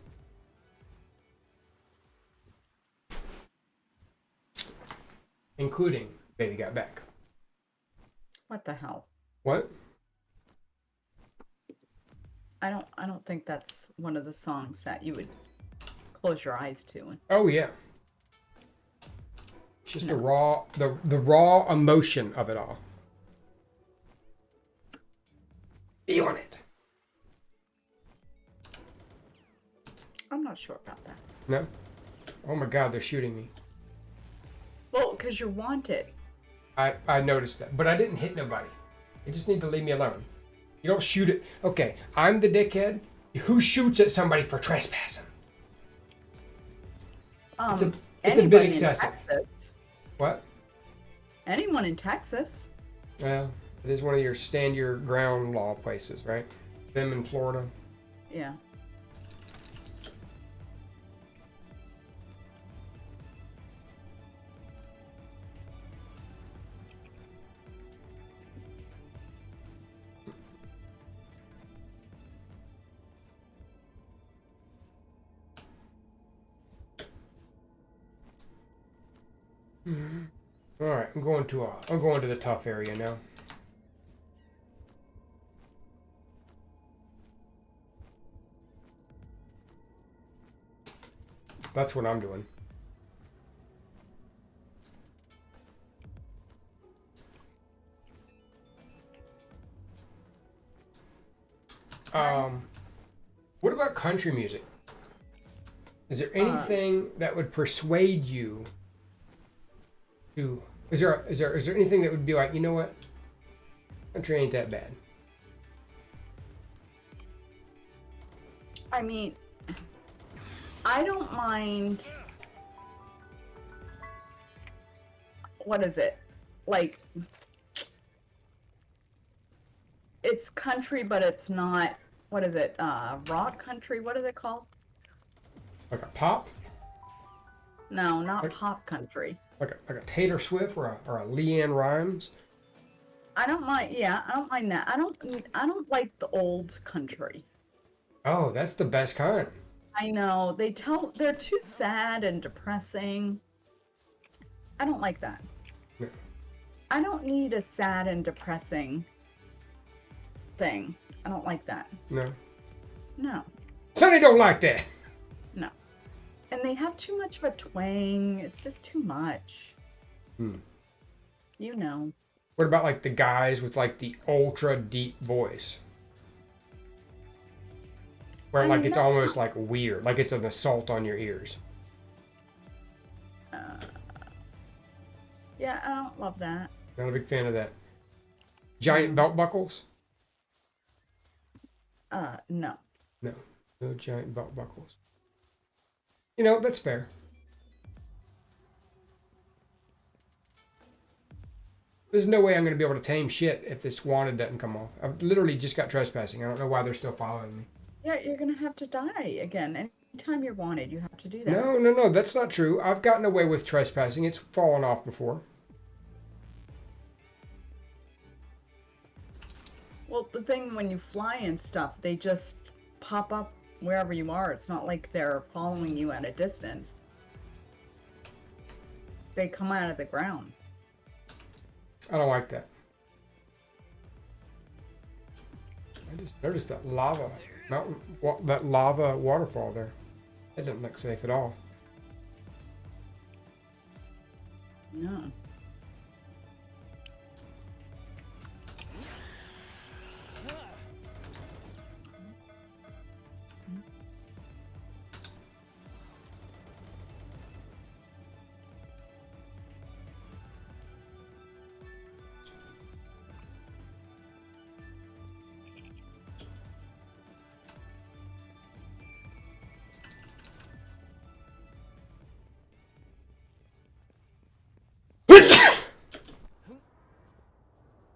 A: Including Baby Got Back.
B: What the hell?
A: What?
B: I don't think that's one of the songs that you would close your eyes to.
A: Oh yeah. Just the raw emotion of it all. Feeling it.
B: I'm not sure about that.
A: No? Oh my God, they're shooting me.
B: Well, because you're wanted.
A: I noticed that, but I didn't hit nobody. You just need to leave me alone. You don't shoot it. Okay, I'm the dickhead. Who shoots at somebody for trespassing? It's a bit
B: Anybody in
A: excessive.
B: Texas.
A: What?
B: Anyone in Texas.
A: Well, it is one of your stand your ground law places, right? Them in Florida.
B: Yeah.
A: All right, I'm going to the tough area now. That's what I'm doing. What about country music? Is there anything that would persuade you to? Is there anything that would be like, you know what? Country ain't that bad.
B: I mean, I don't mind. What is it? Like, it's country, but it's not. What is it? Rock country? What is it called?
A: Like a pop?
B: No, not
A: Like-
B: pop country.
A: Like a Taylor Swift or a Leanne Rhymes?
B: I don't mind. Yeah, I don't mind that. I don't like the old country.
A: Oh, that's the best kind.
B: I know they're too sad and depressing. I don't like that.
A: Yeah.
B: I don't need a sad and depressing thing. I don't like that.
A: No.
B: No.
A: Sonny don't like that.
B: No. And they have too much of a twang. It's just too much. You know.
A: What about like the guys with like the ultra deep voice? Where like it's almost like weird, like it's an assault on your ears.
B: Yeah, I don't love that.
A: Not a big fan of that. Giant belt buckles?
B: No.
A: No. No giant belt buckles. You know, that's fair. There's no way I'm going to be able to tame shit if this wanted doesn't come off. I've literally just got trespassing. I don't know why they're still following me.
B: Yeah, you're gonna have to die again. Anytime you're wanted, you have to do that.
A: No, that's not true. I've gotten away with trespassing. It's fallen off before.
B: Well, the thing when you fly and stuff, they just pop up wherever you are. It's not like they're following you at a distance. They come out of the ground.
A: I don't like that. I just noticed that lava mountain, that lava waterfall there. That doesn't look safe at all.
B: No.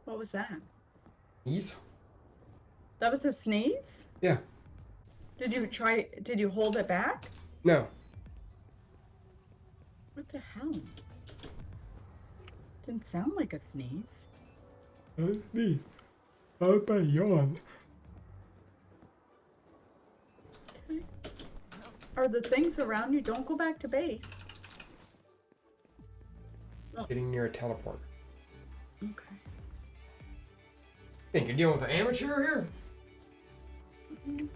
B: What was that?
A: Sneeze?
B: That was a sneeze?
A: Yeah.
B: Did you hold it back?
A: No.
B: What the hell? Didn't sound like a sneeze.
A: That's me. I bet yawn.
B: Okay. Are the things around you? Don't go back to base.
A: Getting near a teleport.
B: Okay.
A: Think you're dealing with an amateur here?
B: Mm-hmm.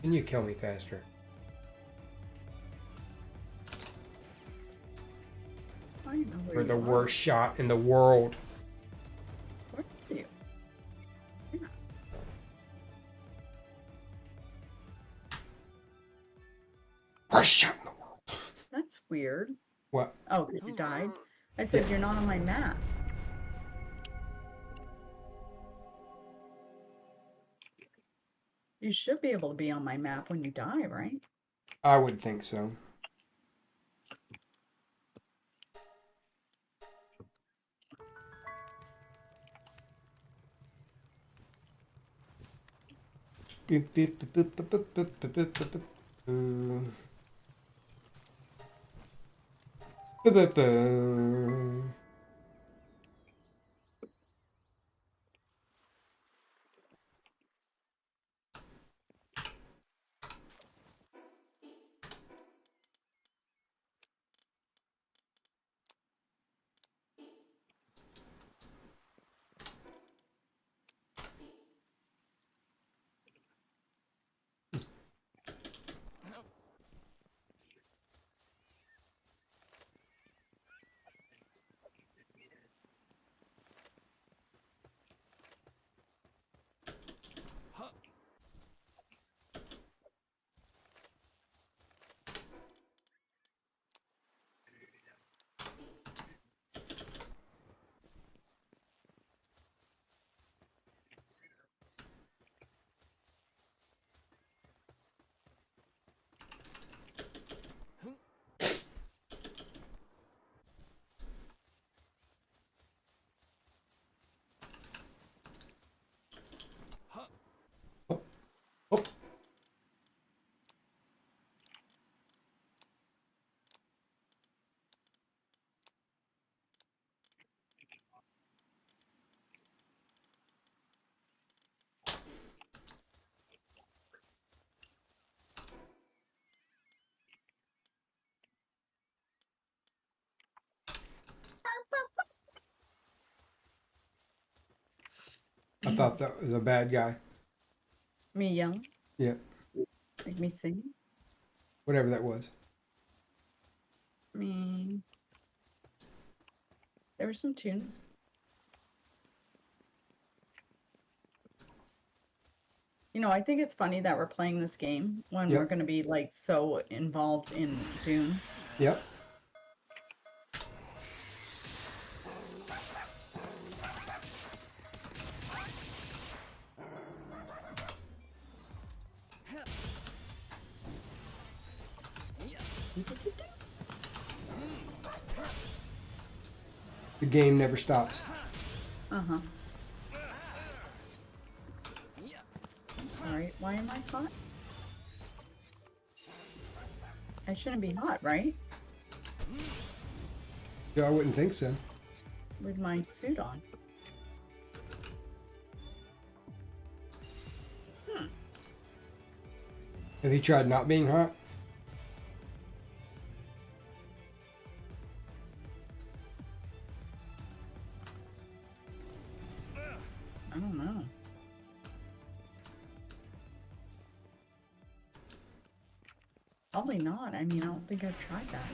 A: Can you kill me faster?
B: I don't know where
A: We're
B: you
A: the
B: are.
A: worst shot in the world.
B: Where are you? Yeah.
A: Worst shot in the world.
B: That's weird.
A: What?
B: Oh, 'cause you died? I said you're not on my map. You should be able to be on my map when you die, right?
A: I would think so. Beep, beep, beep, beep, beep, beep, beep, beep, beep, beep, beep. Beep, beep, beep. Oh, oh. I thought that was a bad guy.
B: Me yelling?
A: Yeah,
B: Like me singing?
A: whatever that was.
B: I mean, there were some tunes. You know, I think it's funny that we're playing this game when we're
A: Yep,
B: going to be like so involved in Dune.
A: yep. The game never stops.
B: Uh-huh. Alright, why am I hot? I shouldn't be hot, right?
A: Yeah, I wouldn't think so.
B: With my suit on.
A: Have you tried not being hot?
B: I don't know. Probably not. I mean, I don't think I've tried that.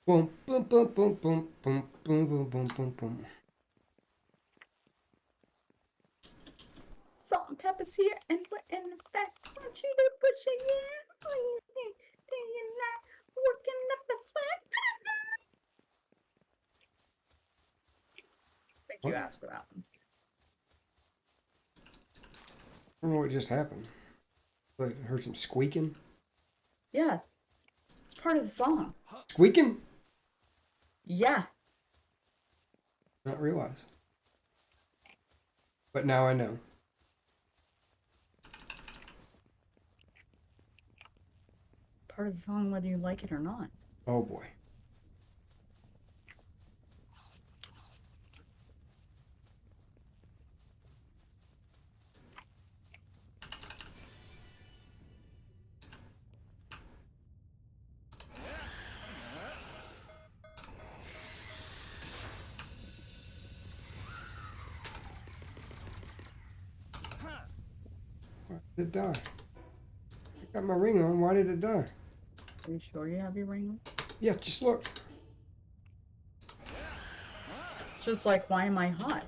A: Boom, boom, boom, boom, boom, boom, boom, boom, boom, boom, boom.
B: Salt and pepper's here, and we're in effect. Want you to push it, yeah? What do you think? Do you not working up a sweat? I think you
A: What?
B: asked for that one.
A: I don't know what just happened. But I heard some squeaking.
B: Yeah, it's part of the song.
A: Squeaking?
B: Yeah.
A: Not realize. But now I know.
B: Part of the song whether you like it or not.
A: Oh boy. Why did it die? I got my ring on. Why did it die?
B: Are you sure you have your ring on?
A: Yeah, just look.
B: Just like, why am I hot?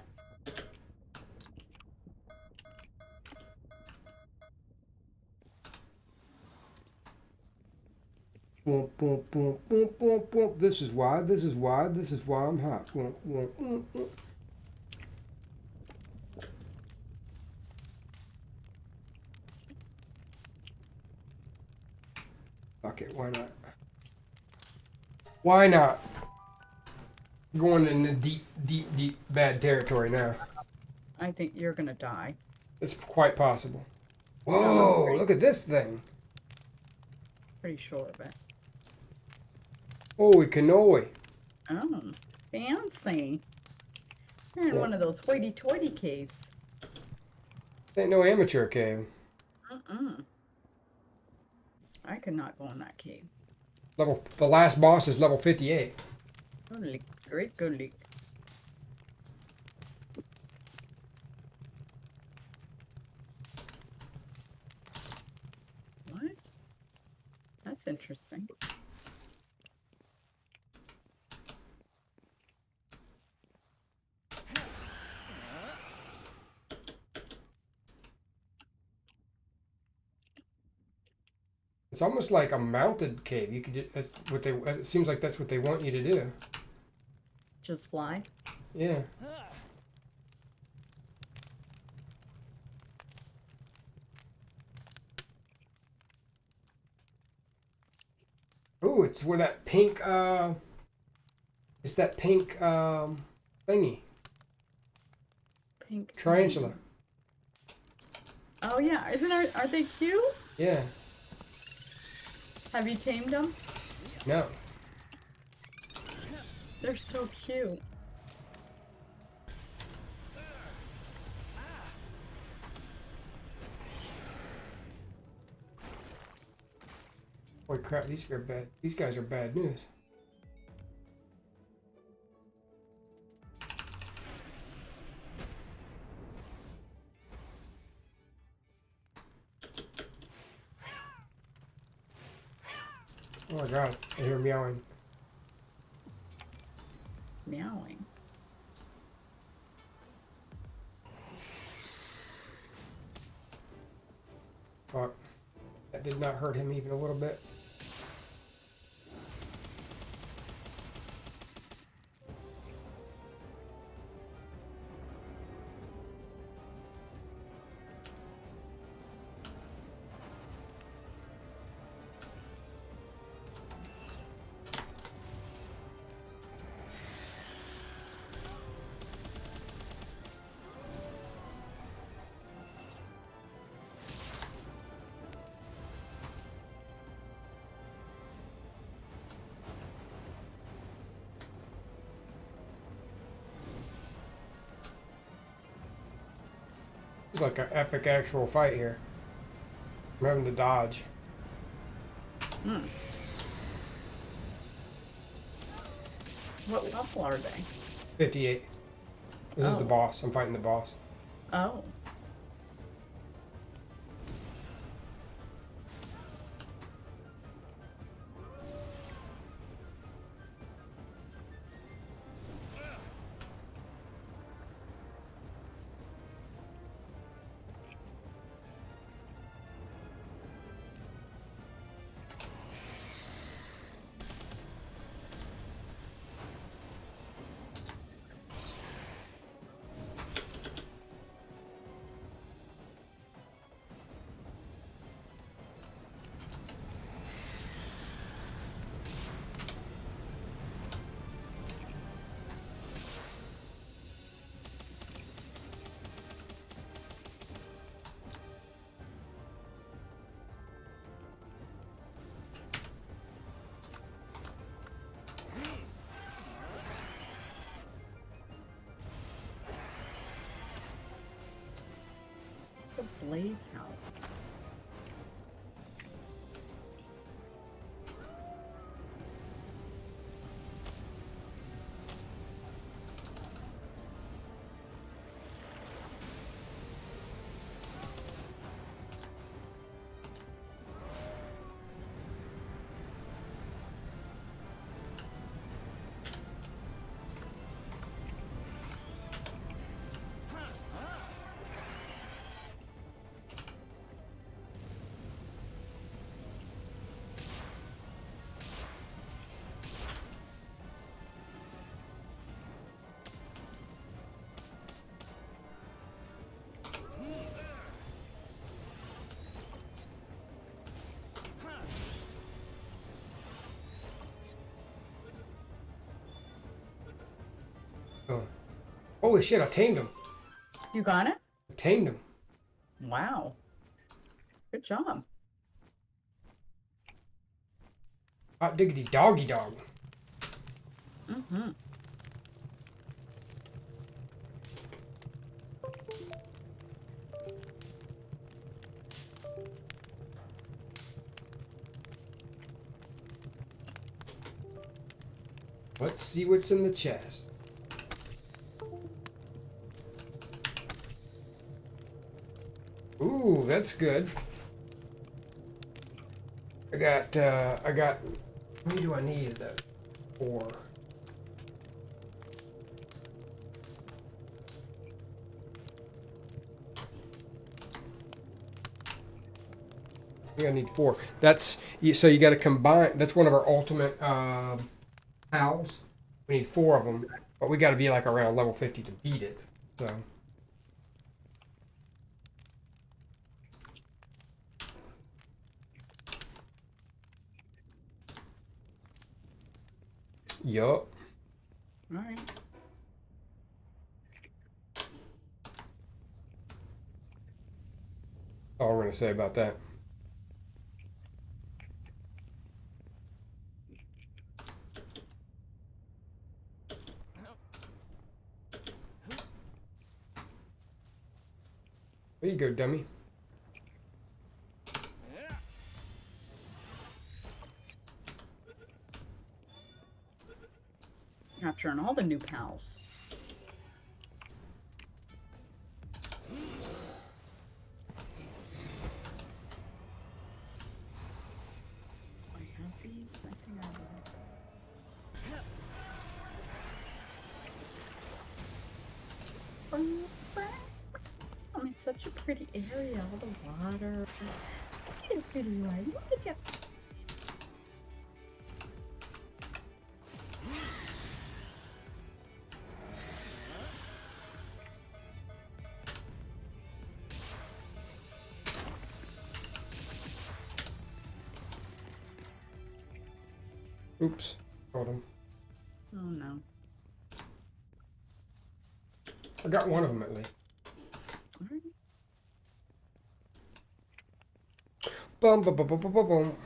A: Boom, boom, boom, boom, boom, boom. This is why. This is why. This is why I'm hot. Boom, boom, boom, boom. Fuck it. Why not? Why not? Going in the deep, deep, deep bad territory now.
B: I think you're gonna die.
A: It's quite possible. Whoa! Look at this thing.
B: Pretty sure of it.
A: Holy cannoli.
B: Oh, fancy. You're in one of those hoity-toity caves.
A: Ain't no amateur cave.
B: I could not go in that cave.
A: The last boss is level 58.
B: Holy, great golly. What? That's interesting.
A: It's almost like a mounted cave. You could. That's what they. It seems like that's what they want you to do.
B: Just fly?
A: Yeah. Ooh, it's where that pink. It's that pink thingy.
B: Pink
A: Tarantula.
B: thing. Oh yeah, are they cute?
A: Yeah.
B: Have you tamed them?
A: No.
B: They're so cute.
A: Holy crap! These are bad. These guys are bad news. Oh my god! I hear meowing.
B: Meowing.
A: Fuck. That did not hurt him even a little bit. It's like an epic actual fight here. I'm having to dodge.
B: Hmm. What level are they?
A: 58. This is the boss. I'm fighting the boss.
B: Oh. What's a blaze house?
A: Holy shit, I tamed him.
B: You got it?
A: I tamed him.
B: Wow. Good job.
A: Hot diggity doggy dog.
B: Mm-hmm.
A: Let's see what's in the chest. Ooh, that's good. I got, how many do I need? That 4. I think I need 4. That's, so you got to combine, that's one of our ultimate, pals. We need 4 of them, but we got to be like around level 50 to beat it, so. Yup.
B: All right.
A: All we're gonna say about that. There you go, dummy.
B: Capturing all the new pals. I have these. I think I will. Oh, it's such a pretty area. All the water. Look at it, pretty light. Look at you.
A: Oops. Hold him.
B: Oh no.
A: I got one of them at least.
B: All right.
A: Bum bum bum bum bum bum. Bum.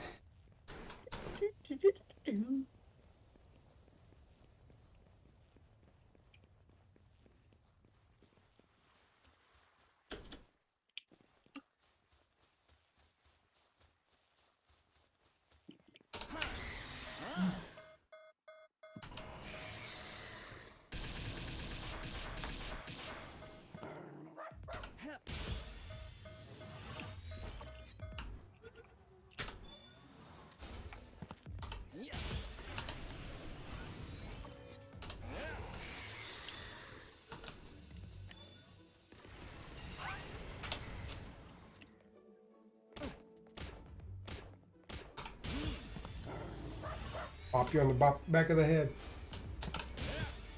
A: Pop you on the back of the head.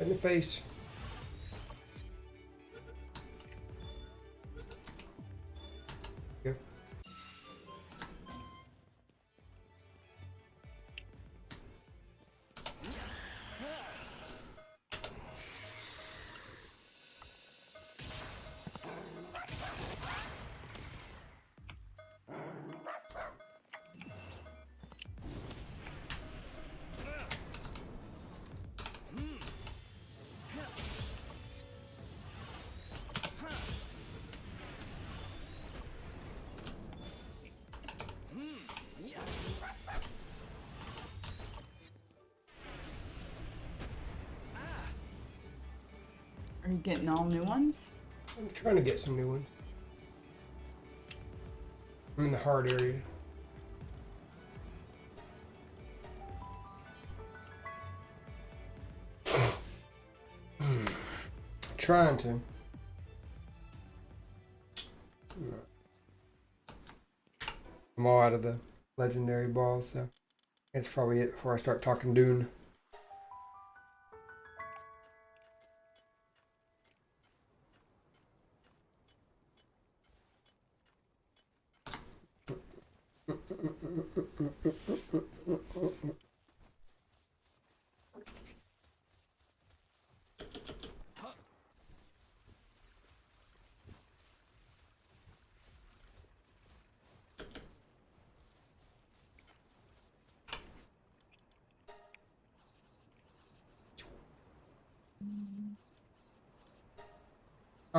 A: In the face. Go.
B: Are you getting all new ones?
A: I'm trying to get some new ones. I'm in the hard area. Trying to. I'm all out of the legendary balls, so that's probably it before I start talking Dune.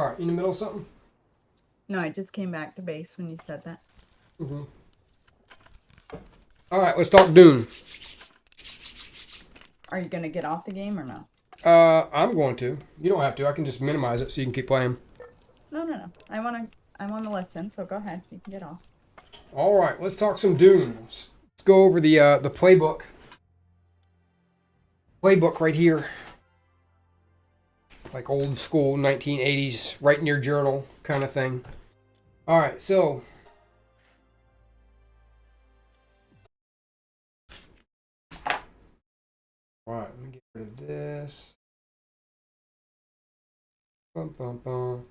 A: All right, in the middle of something?
B: No, I just came back to base when you said that.
A: Mm-hmm. All right, let's talk Dune.
B: Are you gonna get off the game or no?
A: I'm going to. You don't have to. I can just minimize it so you can keep playing.
B: No. I wanna listen, so go ahead. You can get off.
A: All right, let's talk some Dune. Let's go over the playbook. Playbook right here. Like old school 1980s, write in your journal kind of thing. All right, so all right, let me get rid of this. Bum, bum, bum.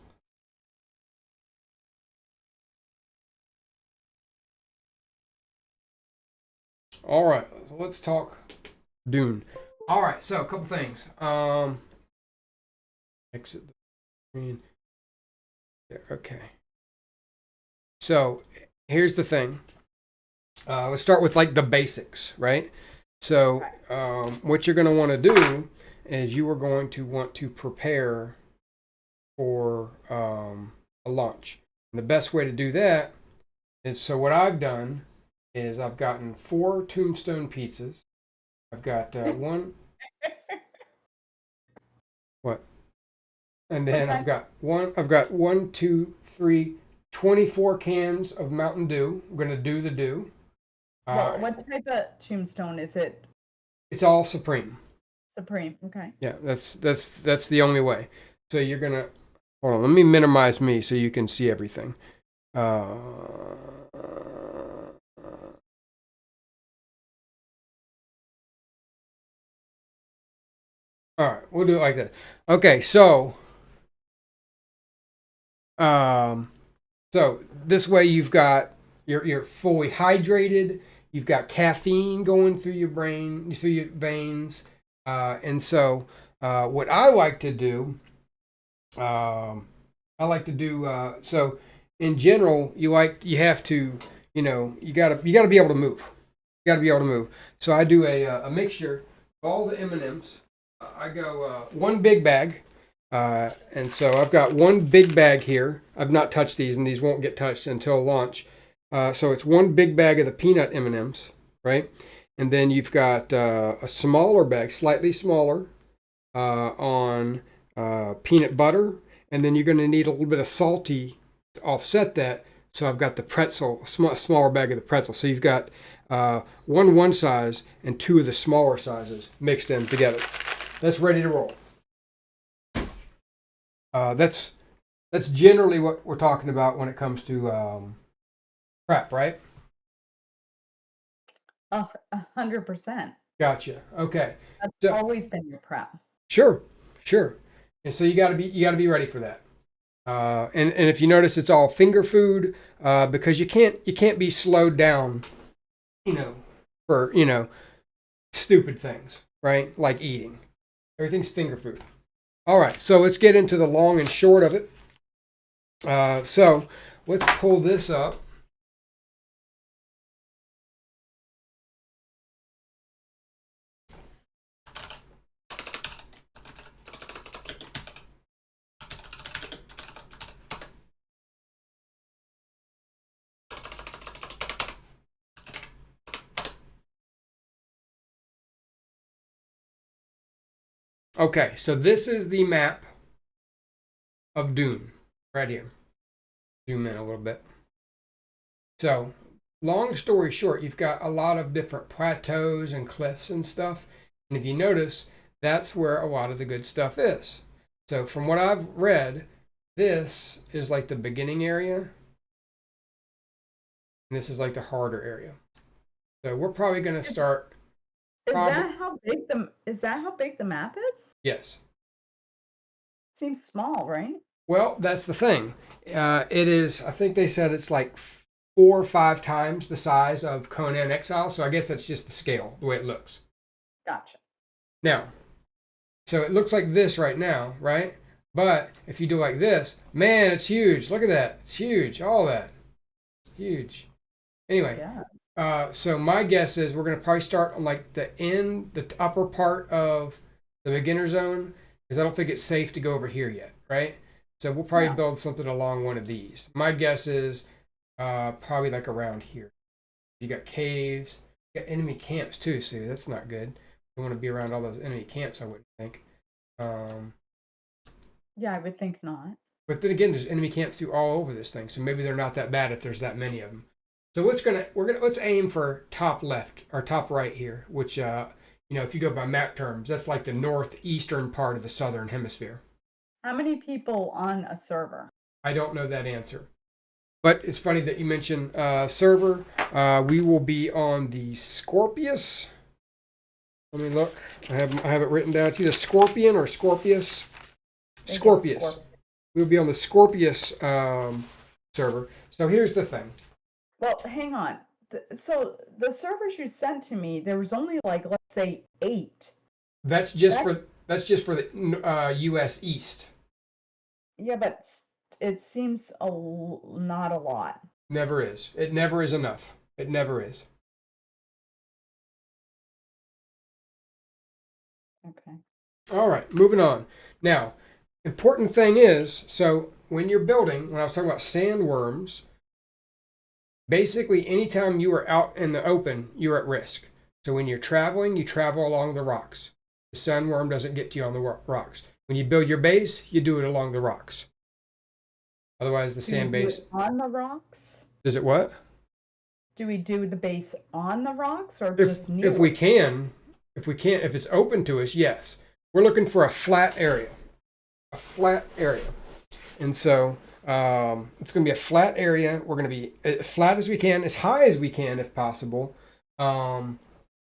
A: All right, so let's talk Dune. All right, so a couple things. Exit the screen. There, okay. So here's the thing. Let's start with like the basics, right? So what you're going to want to do is you are going to want to prepare for a launch. And the best way to do that is, so what I've done is I've gotten 4 tombstone pizzas. I've got one. What? And then
B: Okay.
A: I've got 1, 2, 3, 24 cans of Mountain Dew. I'm gonna do the dew.
B: What type of tombstone is it?
A: It's all Supreme.
B: Supreme. Okay.
A: Yeah, that's the only way. So you're gonna hold on. Let me minimize me so you can see everything. All right, we'll do it like that. Okay, so so this way you've got you're fully hydrated. You've got caffeine going through your brain, through your veins, and so what I like to do, so in general, you have to, you gotta be able to move. You gotta be able to move. So I do a mixture of all the M&Ms. I go one big bag. And so I've got one big bag here. I've not touched these, and these won't get touched until launch. So it's one big bag of the peanut M&Ms, right? And then you've got a smaller bag, slightly smaller, on peanut butter. And then you're going to need a little bit of salty to offset that. So I've got the pretzel, smaller bag of the pretzel. So you've got one size and 2 of the smaller sizes mixed in together. That's ready to roll. That's generally what we're talking about when it comes to prep, right?
B: 100%.
A: Gotcha. Okay.
B: That's
A: So
B: always been your prep.
A: sure. And so you got to be ready for that. And if you notice, it's all finger food because you can't be slowed down, for stupid things, right? Like eating. Everything's finger food. All right, so let's get into the long and short of it. So let's pull this up. Okay, so this is the map of Dune right here. Zoom in a little bit. So, long story short, you've got a lot of different plateaus and cliffs and stuff. And if you notice, that's where a lot of the good stuff is. So, from what I've read, this is like the beginning area, and this is like the harder area. So, we're probably going to start.
B: Is that how big the map is?
A: Yes.
B: Seems small, right?
A: Well, that's the thing. It is, I think they said it's like 4 or 5 times the size of Conan Exile. So I guess that's just the scale, the way it looks.
B: Gotcha.
A: Now, so it looks like this right now, right? But if you do like this, man, it's huge. Look at that. It's huge. All that. It's huge. Anyway,
B: Yeah.
A: so my guess is we're going to probably start on like the upper part of the beginner zone, because I don't think it's safe to go over here yet, right? So we'll probably
B: Yeah.
A: build something along one of these. My guess is probably like around here. You got caves, you got enemy camps too, so that's not good. You want to be around all those enemy camps, I wouldn't think. Um,
B: Yeah, I would think not.
A: but then again, there's enemy camps through all over this thing, so maybe they're not that bad if there's that many of them. So let's aim for top left or top right here, which if you go by map terms, that's like the northeastern part of the southern hemisphere.
B: How many people on a server?
A: I don't know that answer. But it's funny that you mentioned server. We will be on the Scorpius. Let me look. I have it written down. It's either Scorpion or Scorpius. Scorpius. We'll be on the Scorpius server. So here's the thing.
B: Well, hang on. So the servers you sent to me, there was only like, let's say 8.
A: That's just for the U.S. East.
B: Yeah, but it seems not a lot.
A: Never is. It never is enough. It never is.
B: Okay.
A: All right, moving on. Now, important thing is, so when you're building, when I was talking about sandworms, basically anytime you are out in the open, you're at risk. So when you're traveling, you travel along the rocks. The sandworm doesn't get to you on the rocks. When you build your base, you do it along the rocks. Otherwise, the sand base.
B: On the rocks?
A: Does it what?
B: Do we do the base on the rocks or
A: If
B: just near?
A: if it's open to us, yes. We're looking for a flat area. A flat area. And so it's going to be a flat area. We're going to be as flat as we can, as high as we can if possible. But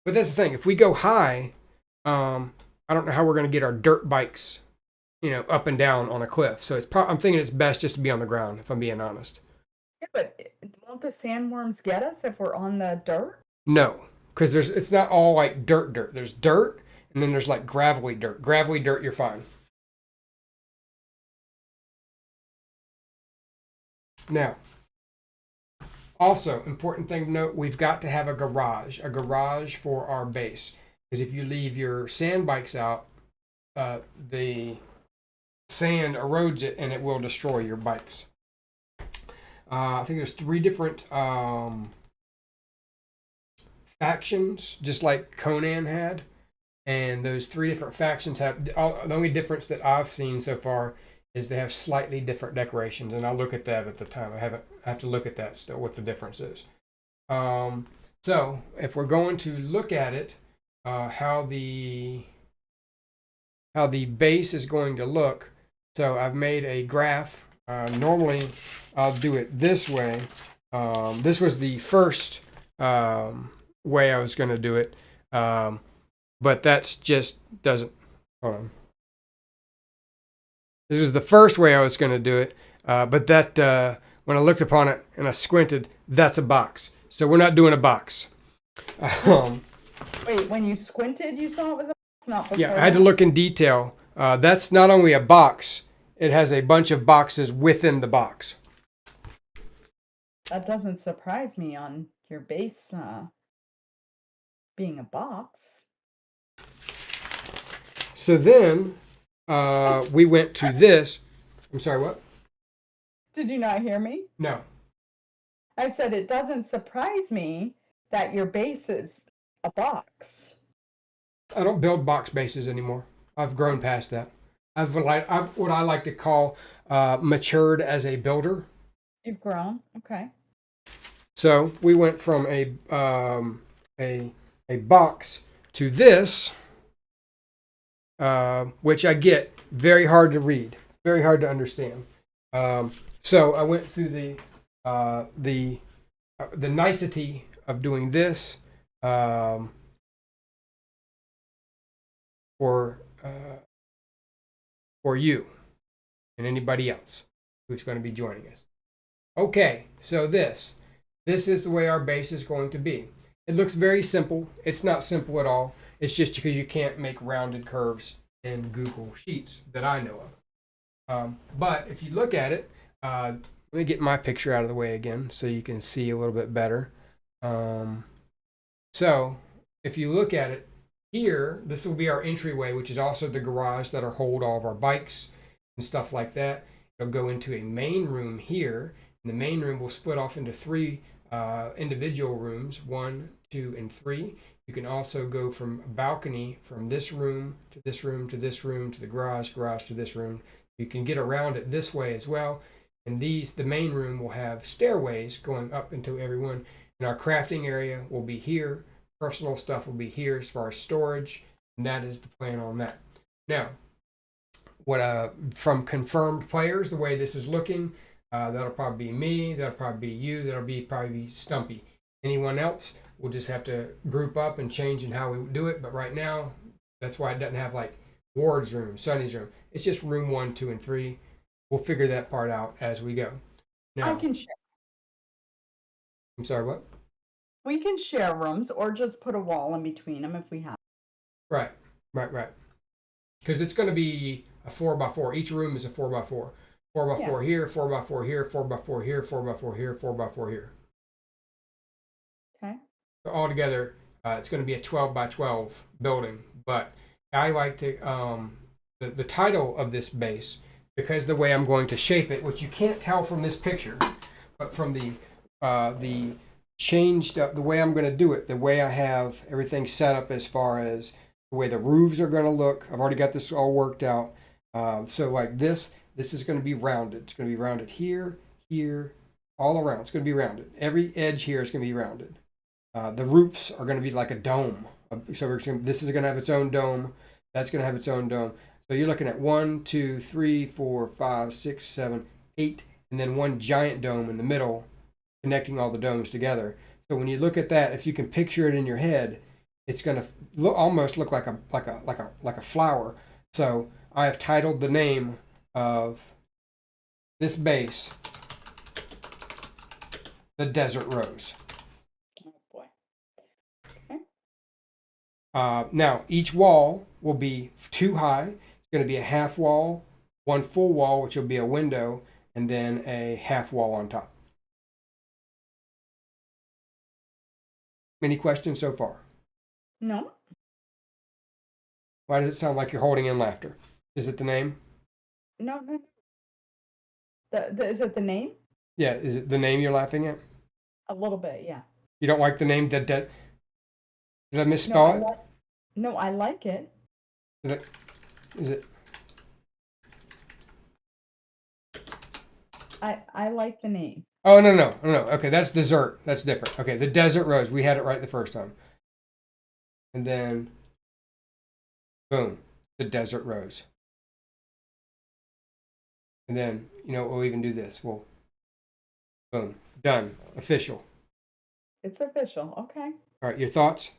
A: that's the thing. If we go high, I don't know how we're going to get our dirt bikes, up and down on a cliff. So I'm thinking it's best just to be on the ground, if I'm being honest.
B: Yeah, but won't the sandworms get us if we're on the dirt?
A: No, because it's not all like dirt. There's dirt, and then there's like gravelly dirt. Gravelly dirt, you're fine. Now, also important thing to note: we've got to have a garage for our base. Because if you leave your sand bikes out, the sand erodes it, and it will destroy your bikes. I think there's 3 different factions, just like Conan had, and those 3 different factions have the only difference that I've seen so far is they have slightly different decorations, and I'll look at that at the time. I have to look at that still, what the difference is. So if we're going to look at it, how the base is going to look, so I've made a graph. Normally I'll do it this way. This was the first way I was going to do it, but that's just doesn't. Hold on. This was the first way I was going to do it, but that when I looked upon it and I squinted, that's a box. So we're not doing a box.
B: Wait, when you squinted, you saw it was a box? Not before
A: Yeah, I had to look in detail. That's not only a box, it has a bunch of boxes within the box.
B: That doesn't surprise me on your base being a box.
A: So then we went to this. I'm sorry, what?
B: Did you not hear me?
A: No.
B: I said it doesn't surprise me that your base is a box.
A: I don't build box bases anymore. I've grown past that. I've what I like to call matured as a builder.
B: You've grown, okay.
A: So we went from a box to this, which I get very hard to read, very hard to understand. So I went through the nicety of doing this for you and anybody else who's going to be joining us. Okay, so this is the way our base is going to be. It looks very simple. It's not simple at all. It's just because you can't make rounded curves in Google Sheets that I know of. But if you look at it, let me get my picture out of the way again so you can see a little bit better. So if you look at it here, this will be our entryway, which is also the garage that'll hold all of our bikes and stuff like that. It'll go into a main room here, and the main room will split off into three individual rooms, 1, 2, and 3. You can also go from a balcony from this room to this room to this room to the garage to this room. You can get around it this way as well. And the main room will have stairways going up into every one. And our crafting area will be here. Personal stuff will be here as far as storage. And that is the plan on that. Now, what from confirmed players, the way this is looking, that'll probably be me, that'll probably be you, probably be Stumpy. Anyone else, we'll just have to group up and change in how we do it. But right now, that's why it doesn't have like Ward's room, Sonny's room. It's just room 1, 2, and 3. We'll figure that part out as we go. Now,
B: I can share.
A: I'm sorry, what?
B: We can share rooms or just put a wall in between them if we have.
A: Right. Because it's going to be a 4x4. Each room is a 4x4. 4x4 here, 4x4 here, 4x4 here, 4x4 here, 4x4 here.
B: Okay.
A: So altogether, it's going to be a 12x12 building. But I like to the title of this base, because the way I'm going to shape it, which you can't tell from this picture, but from the changed up, the way I'm going to do it, the way I have everything set up as far as the way the roofs are going to look. I've already got this all worked out. So like this is going to be rounded. It's going to be rounded here, here, all around. It's going to be rounded. Every edge here is going to be rounded. The roofs are going to be like a dome. So this is going to have its own dome. That's going to have its own dome. So you're looking at 1, 2, 3, 4, 5, 6, 7, 8, and then one giant dome in the middle, connecting all the domes together. So when you look at that, if you can picture it in your head, it's going to almost look like a flower. So I have titled the name of this base the Desert Rose.
B: Oh boy. Okay.
A: Now each wall will be 2 high. It's going to be a half wall, 1 full wall, which will be a window, and then a half wall on top. Any questions so far?
B: No.
A: Why does it sound like you're holding in laughter? Is it the name?
B: No. Is it the name?
A: Yeah, is it the name you're laughing at?
B: A little bit, yeah.
A: You don't like the name? Did I misspell it?
B: No, I like it.
A: Is it?
B: I like the name.
A: Oh, no. Okay, that's dessert. That's different. Okay, the Desert Rose. We had it right the first time. And then, boom, the Desert Rose. And then, we'll even do this. Boom, done, official.
B: It's official. Okay.
A: All right, your thoughts?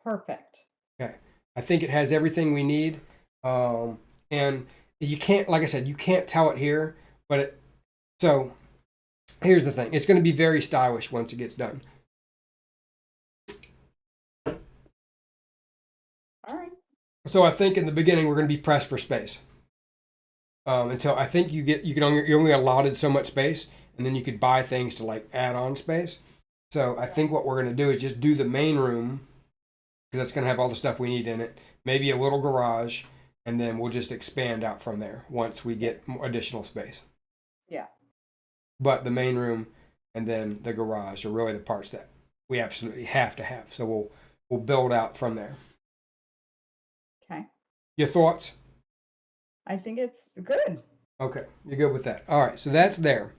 B: Perfect.
A: Okay. I think it has everything we need. And you can't, like I said, you can't tell it here, but so here's the thing. It's going to be very stylish once it gets done.
B: All right.
A: So I think in the beginning we're going to be pressed for space. Until I think you're only allotted so much space, and then you could buy things to like add on space. So I think what we're going to do is just do the main room, because that's going to have all the stuff we need in it. Maybe a little garage, and then we'll just expand out from there once we get additional space.
B: Yeah.
A: But the main room and then the garage are really the parts that we absolutely have to have. So we'll build out from there.
B: Okay.
A: Your thoughts?
B: I think it's good.
A: Okay, you're good with that. All right, so that's there.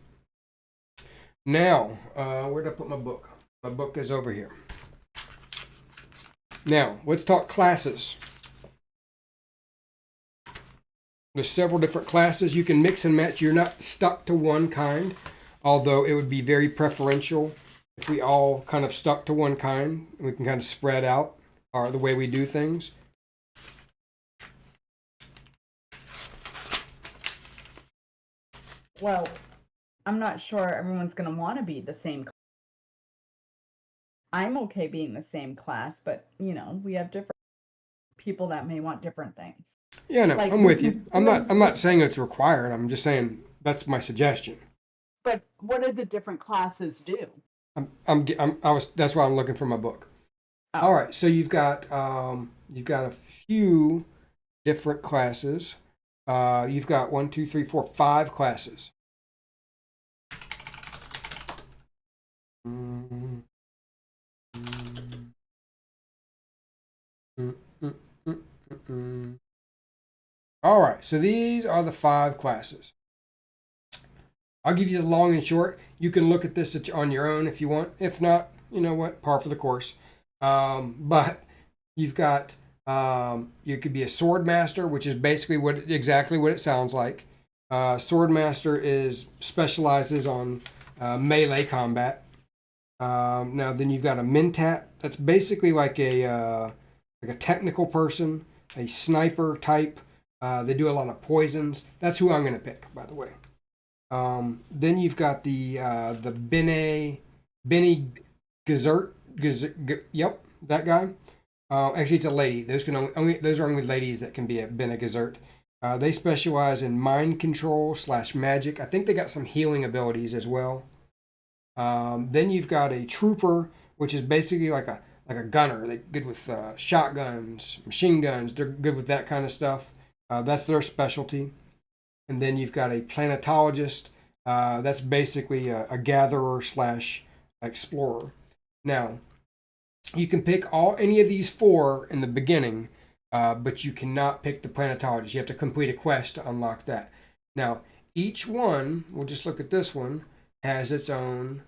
A: Now, where did I put my book? My book is over here. Now, let's talk classes. There's several different classes you can mix and match. You're not stuck to one kind, although it would be very preferential if we all kind of stuck to one kind. We can kind of spread out the way we do things.
B: Well, I'm not sure everyone's going to want to be the same. I'm okay being the same class, but we have different people that may want different things.
A: Yeah, no, I'm with you. I'm not saying it's required. I'm just saying that's my suggestion.
B: But what do the different classes do?
A: That's why I'm looking for my book.
B: Oh.
A: All right, so you've got a few different classes. You've got 1, 2, 3, 4, 5 classes. Mm, mm, mm, mm, mm, mm. All right, so these are the 5 classes. I'll give you the long and short. You can look at this on your own if you want. If not, you know what, par for the course. But you've got you could be a sword master, which is basically exactly what it sounds like. Sword master is specializes on melee combat. Now then you've got a mentat. That's basically like a technical person, a sniper type. They do a lot of poisons. That's who I'm going to pick, by the way. Then you've got the Benny Gazert. Yep, that guy. Actually, it's a lady. Those are only ladies that can be a Bene Gesserit. They specialize in mind control / magic. I think they got some healing abilities as well. Then you've got a trooper, which is basically like a gunner. They're good with shotguns, machine guns. They're good with that kind of stuff. That's their specialty. And then you've got a planetologist. That's basically a gatherer / explorer. Now, you can pick any of these 4 in the beginning, but you cannot pick the planetologist. You have to complete a quest to unlock that. Now, each one, we'll just look at this one, has its own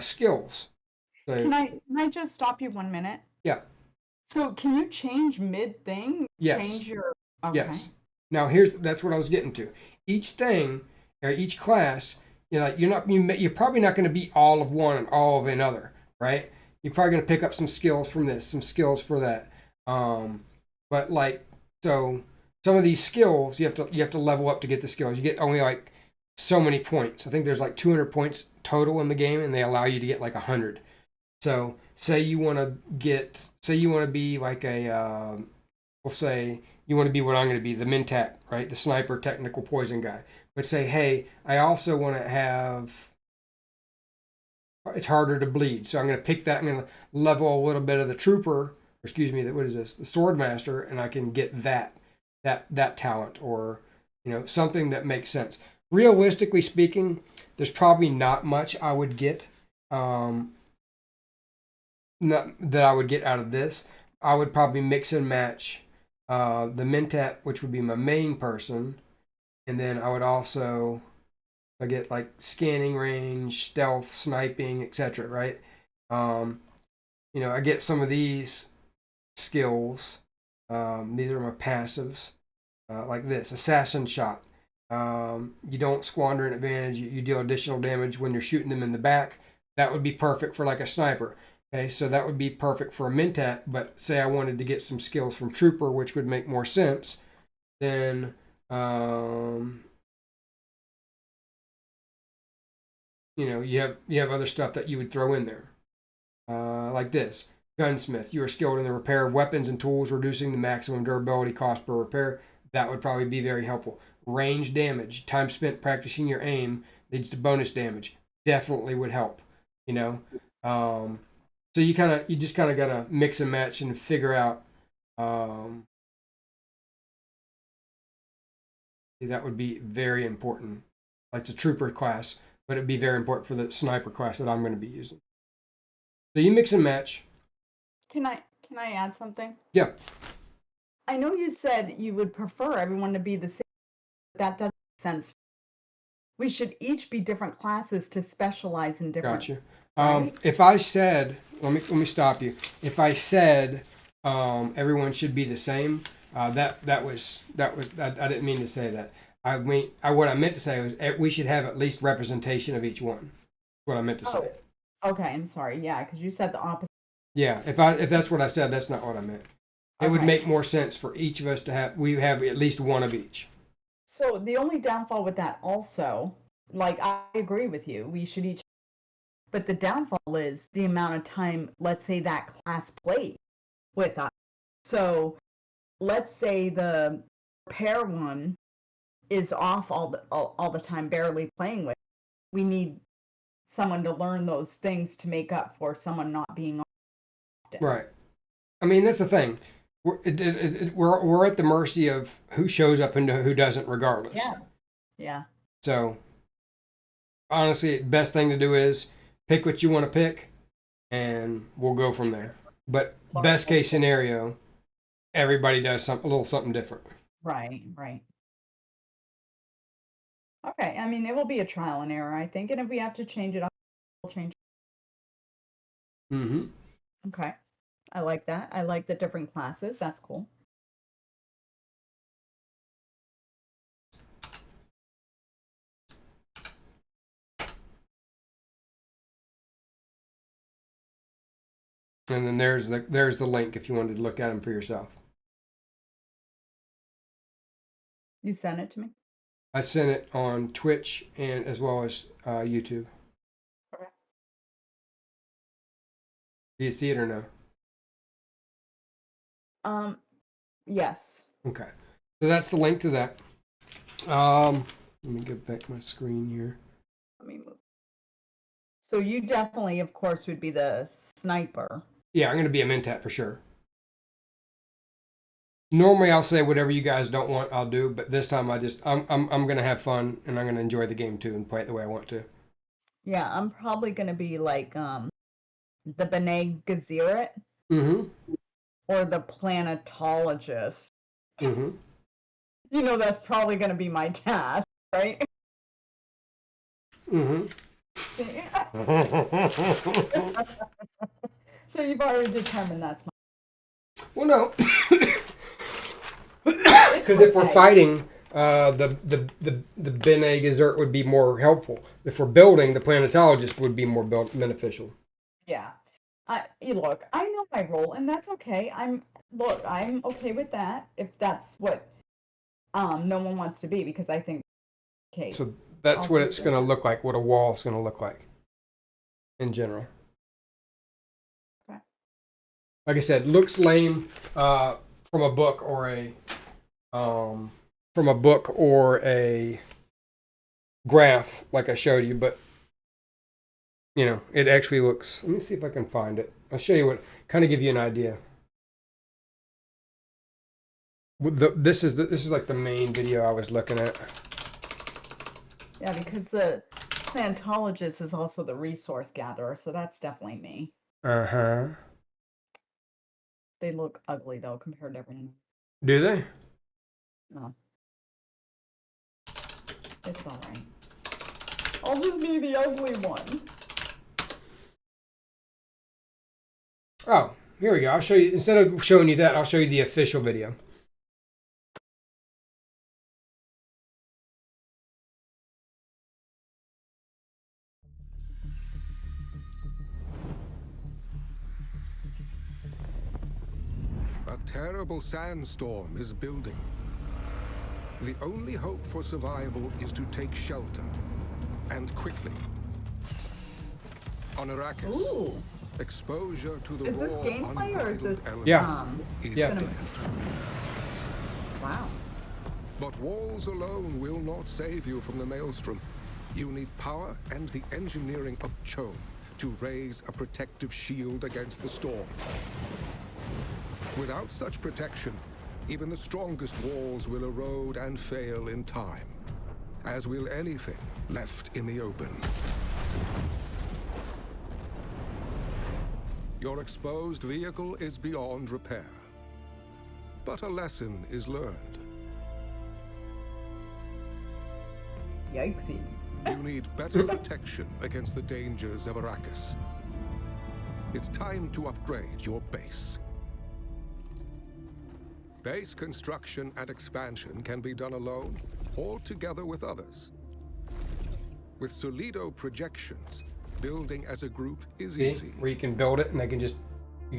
A: skills. So,
B: Can I just stop you 1 minute?
A: yeah,
B: So can you change mid thing?
A: yes,
B: Change your okay.
A: yes. Now, that's what I was getting to. Each thing, or each class, you're probably not going to be all of one and all of another, right? You're probably going to pick up some skills from this, some skills for that. But so some of these skills you have to level up to get the skills. You get only like so many points. I think there's like 200 points total in the game, and they allow you to get like 100. So say you want to be like we'll say you want to be what I'm going to be, the Mentat, right? The sniper technical poison guy. But say, hey, I also want to have it's harder to bleed. So I'm going to pick that. I'm going to level a little bit of the trooper, or excuse me, what is this? The sword master, and I can get that talent, or something that makes sense. Realistically speaking, there's probably not much I would get that I would get out of this. I would probably mix and match the Mentat, which would be my main person, and then I get like scanning range, stealth, sniping, etc. Right? I get some of these skills. These are my passives, like this assassin shot. You don't squander an advantage. You deal additional damage when you're shooting them in the back. That would be perfect for like a sniper. Okay, so that would be perfect for a Mentat, but say I wanted to get some skills from Trooper, which would make more sense, then you have other stuff that you would throw in there, like this gunsmith. You are skilled in the repair of weapons and tools, reducing the maximum durability cost per repair. That would probably be very helpful. Range damage, time spent practicing your aim leads to bonus damage. Definitely would help. You know. So you just kind of gotta mix and match and figure out. That would be very important. Like it's a trooper class, but it'd be very important for the sniper class that I'm going to be using. So you mix and match.
B: Can I add something?
A: Yeah.
B: I know you said you would prefer everyone to be the same, but that doesn't make sense. We should each be different classes to specialize in different.
A: Gotcha.
B: Right?
A: If I said, let me stop you. If I said everyone should be the same, that was I didn't mean to say that. What I meant to say was we should have at least representation of each one. That's what I meant to say.
B: Okay, I'm sorry. Yeah, because you said the opposite.
A: Yeah, if that's what I said, that's not what I meant. It would make more sense for each of us to have at least one of each.
B: So the only downfall with that also, like I agree with you, we should each, but the downfall is the amount of time, let's say that class played with us. So let's say the repair one is off all the time, barely playing with. We need someone to learn those things to make up for someone not being on.
A: Right. I mean, that's the thing. we're at the mercy of who shows up and who doesn't, regardless.
B: Yeah. Yeah.
A: So honestly, the best thing to do is pick what you want to pick, and we'll go from there. But best case scenario, everybody does a little something different.
B: Right. Right. Okay. I mean, it will be a trial and error, I think, and if we have to change it, we'll change.
A: Mm-hmm.
B: Okay. I like that. I like the different classes. That's cool.
A: And then there's the link if you wanted to look at them for yourself.
B: You sent it to me?
A: I sent it on Twitch and as well as YouTube.
B: Okay.
A: Do you see it or no?
B: Yes.
A: Okay. So that's the link to that. Let me get back my screen here.
B: Let me move. So you definitely, of course, would be the sniper.
A: Yeah, I'm going to be a Mentat for sure. Normally, I'll say whatever you guys don't want, I'll do. But this time, I'm going to have fun and I'm going to enjoy the game too and play it the way I want to.
B: Yeah, I'm probably gonna be like the Bene Gesserit
A: Mm-hmm.
B: or the planetologist.
A: Mm-hmm.
B: You know, that's probably gonna be my task, right?
A: Mm-hmm.
B: So you've already determined that's my.
A: Well, no, because if we're fighting, the Bene Gesserit would be more helpful. If we're building, the planetologist would be more beneficial.
B: Yeah. Look, I know my role, and that's okay. I'm okay with that if that's what no one wants to be, because I think okay.
A: So that's what it's going to look like. What a wall is going to look like, in general.
B: Okay.
A: Like I said, looks lame from a book or a graph, like I showed you, but you know, it actually looks. Let me see if I can find it. I'll show you what, kind of give you an idea. This is like the main video I was looking at.
B: Yeah, because the planetologist is also the resource gatherer, so that's definitely me.
A: Uh-huh.
B: They look ugly though compared to everyone.
A: Do they?
B: No. It's alright. I'll just be the ugly one.
A: Oh, here we go. I'll show you, instead of showing you that, I'll show you the official video.
C: A terrible sandstorm is building. The only hope for survival is to take shelter, and quickly. On Arrakis,
B: Ooh.
C: exposure to the
B: Is this
C: raw,
B: gameplay or is
C: unbridled
B: this
A: Yeah.
C: is
A: Yeah.
C: death.
B: Wow.
C: But walls alone will not save you from the maelstrom. You need power and the engineering of Cho to raise a protective shield against the storm. Without such protection, even the strongest walls will erode and fail in time, as will anything left in the open. Your exposed vehicle is beyond repair, but a lesson is learned.
B: Yikesy.
C: You need better protection against the dangers of Arrakis. It's time to upgrade your base. Base construction and expansion can be done alone or together with others. With Solido projections, building as a group is
A: See,
C: easy.
A: where you can build it and you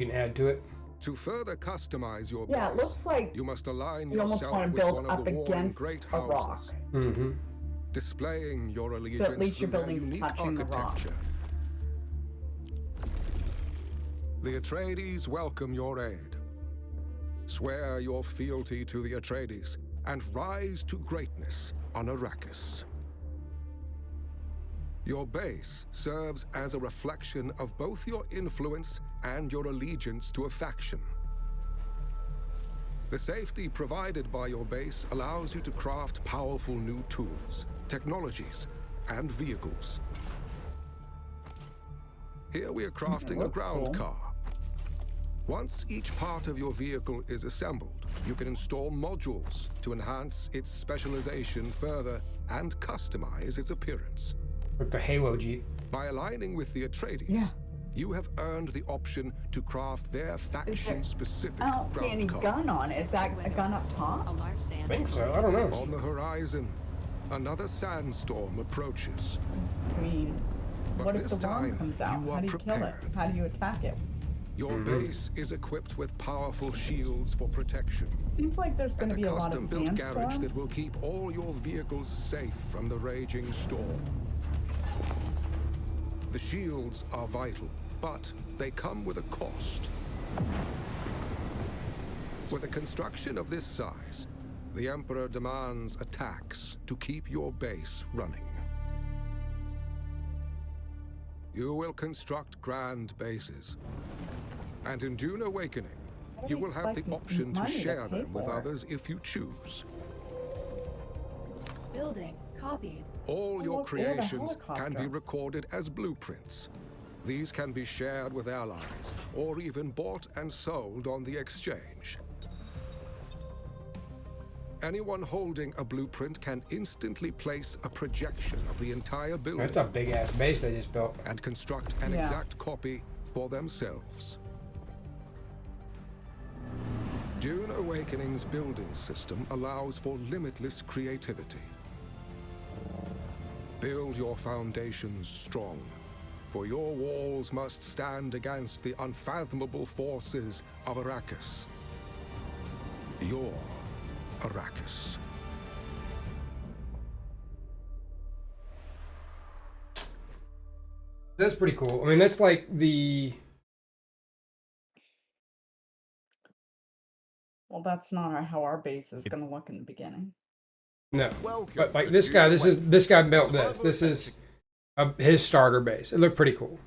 A: can add to it.
C: To further customize your
B: Yeah, it
C: base,
B: looks like
C: you must align
B: you almost
C: yourself
B: want to
C: with
B: build
C: one of
B: up
C: the warring
B: against
C: great
B: a rock.
C: houses,
A: Mm-hmm.
C: displaying your allegiance
B: So at least your
C: through their
B: building's
C: unique
B: touching the rock.
C: architecture. The Atreides welcome your aid. Swear your fealty to the Atreides and rise to greatness on Arrakis. Your base serves as a reflection of both your influence and your allegiance to a faction. The safety provided by your base allows you to craft powerful new tools, technologies, and vehicles. Here we are crafting a ground car. Once each part of your vehicle is assembled, you can install modules to enhance its specialization further and customize its appearance.
A: Like the Halo Jeep.
C: By aligning with the Atreides, you have earned the option to craft their faction-specific
B: I don't see any
C: ground car.
B: gun on it. Is that a gun up top?
D: A large
A: I
D: sand
A: think so. I don't know.
C: On the horizon, another sandstorm approaches.
B: I mean,
C: But
B: what if
C: this
B: the worm
C: time,
B: comes out?
C: you
B: How
C: are
B: do you kill it?
C: prepared.
B: How do you attack it?
C: Your base is equipped with powerful shields for protection.
B: Seems like there's going
C: And
B: to
C: a
B: be a lot of
C: custom-built garage
B: sandstorms.
C: that will keep all your vehicles safe from the raging storm. The shields are vital, but they come with a cost. With a construction of this size, the Emperor demands a tax to keep your base running. You will construct grand bases. And in Dune Awakening, you will have the option to share them with others if you choose.
D: building. Copied.
C: All your
B: look, there's a
C: creations can be
B: helicopter.
C: recorded as blueprints. These can be shared with allies, or even bought and sold on the exchange. Anyone holding a blueprint can instantly place a projection of the entire building
A: That's a big ass base they just built.
C: and construct an
B: Yeah.
C: exact copy for themselves. Dune Awakening's building system allows for limitless creativity. Build your foundations strong, for your walls must stand against the unfathomable forces of Arrakis. Your Arrakis.
A: That's pretty cool. I mean, that's like the.
B: Well, that's not how our base is going to look in the beginning.
A: No,
C: Welcome
A: but like
C: to
A: this guy,
C: Dune
A: this guy built this.
C: Survival
A: This is his starter base. It looked pretty cool.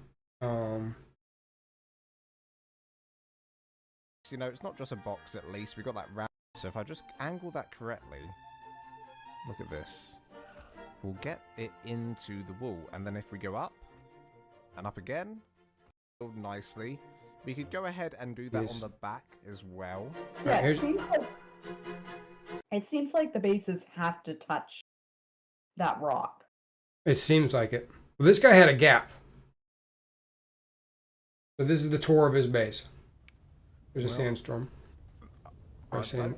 E: You know, it's not just a box at least. We got that round. So if I just angle that correctly, look at this. We'll get it into the wall. And then if we go up and up again, build nicely. We could go ahead and do that
A: Yes.
E: on the back as well.
B: Yeah,
A: Right, here's-
B: it seems like the bases have to touch that rock.
A: It seems like it. Well, this guy had a gap. So this is the tour of his base. There's a
E: Well,
A: sandstorm. Or sand.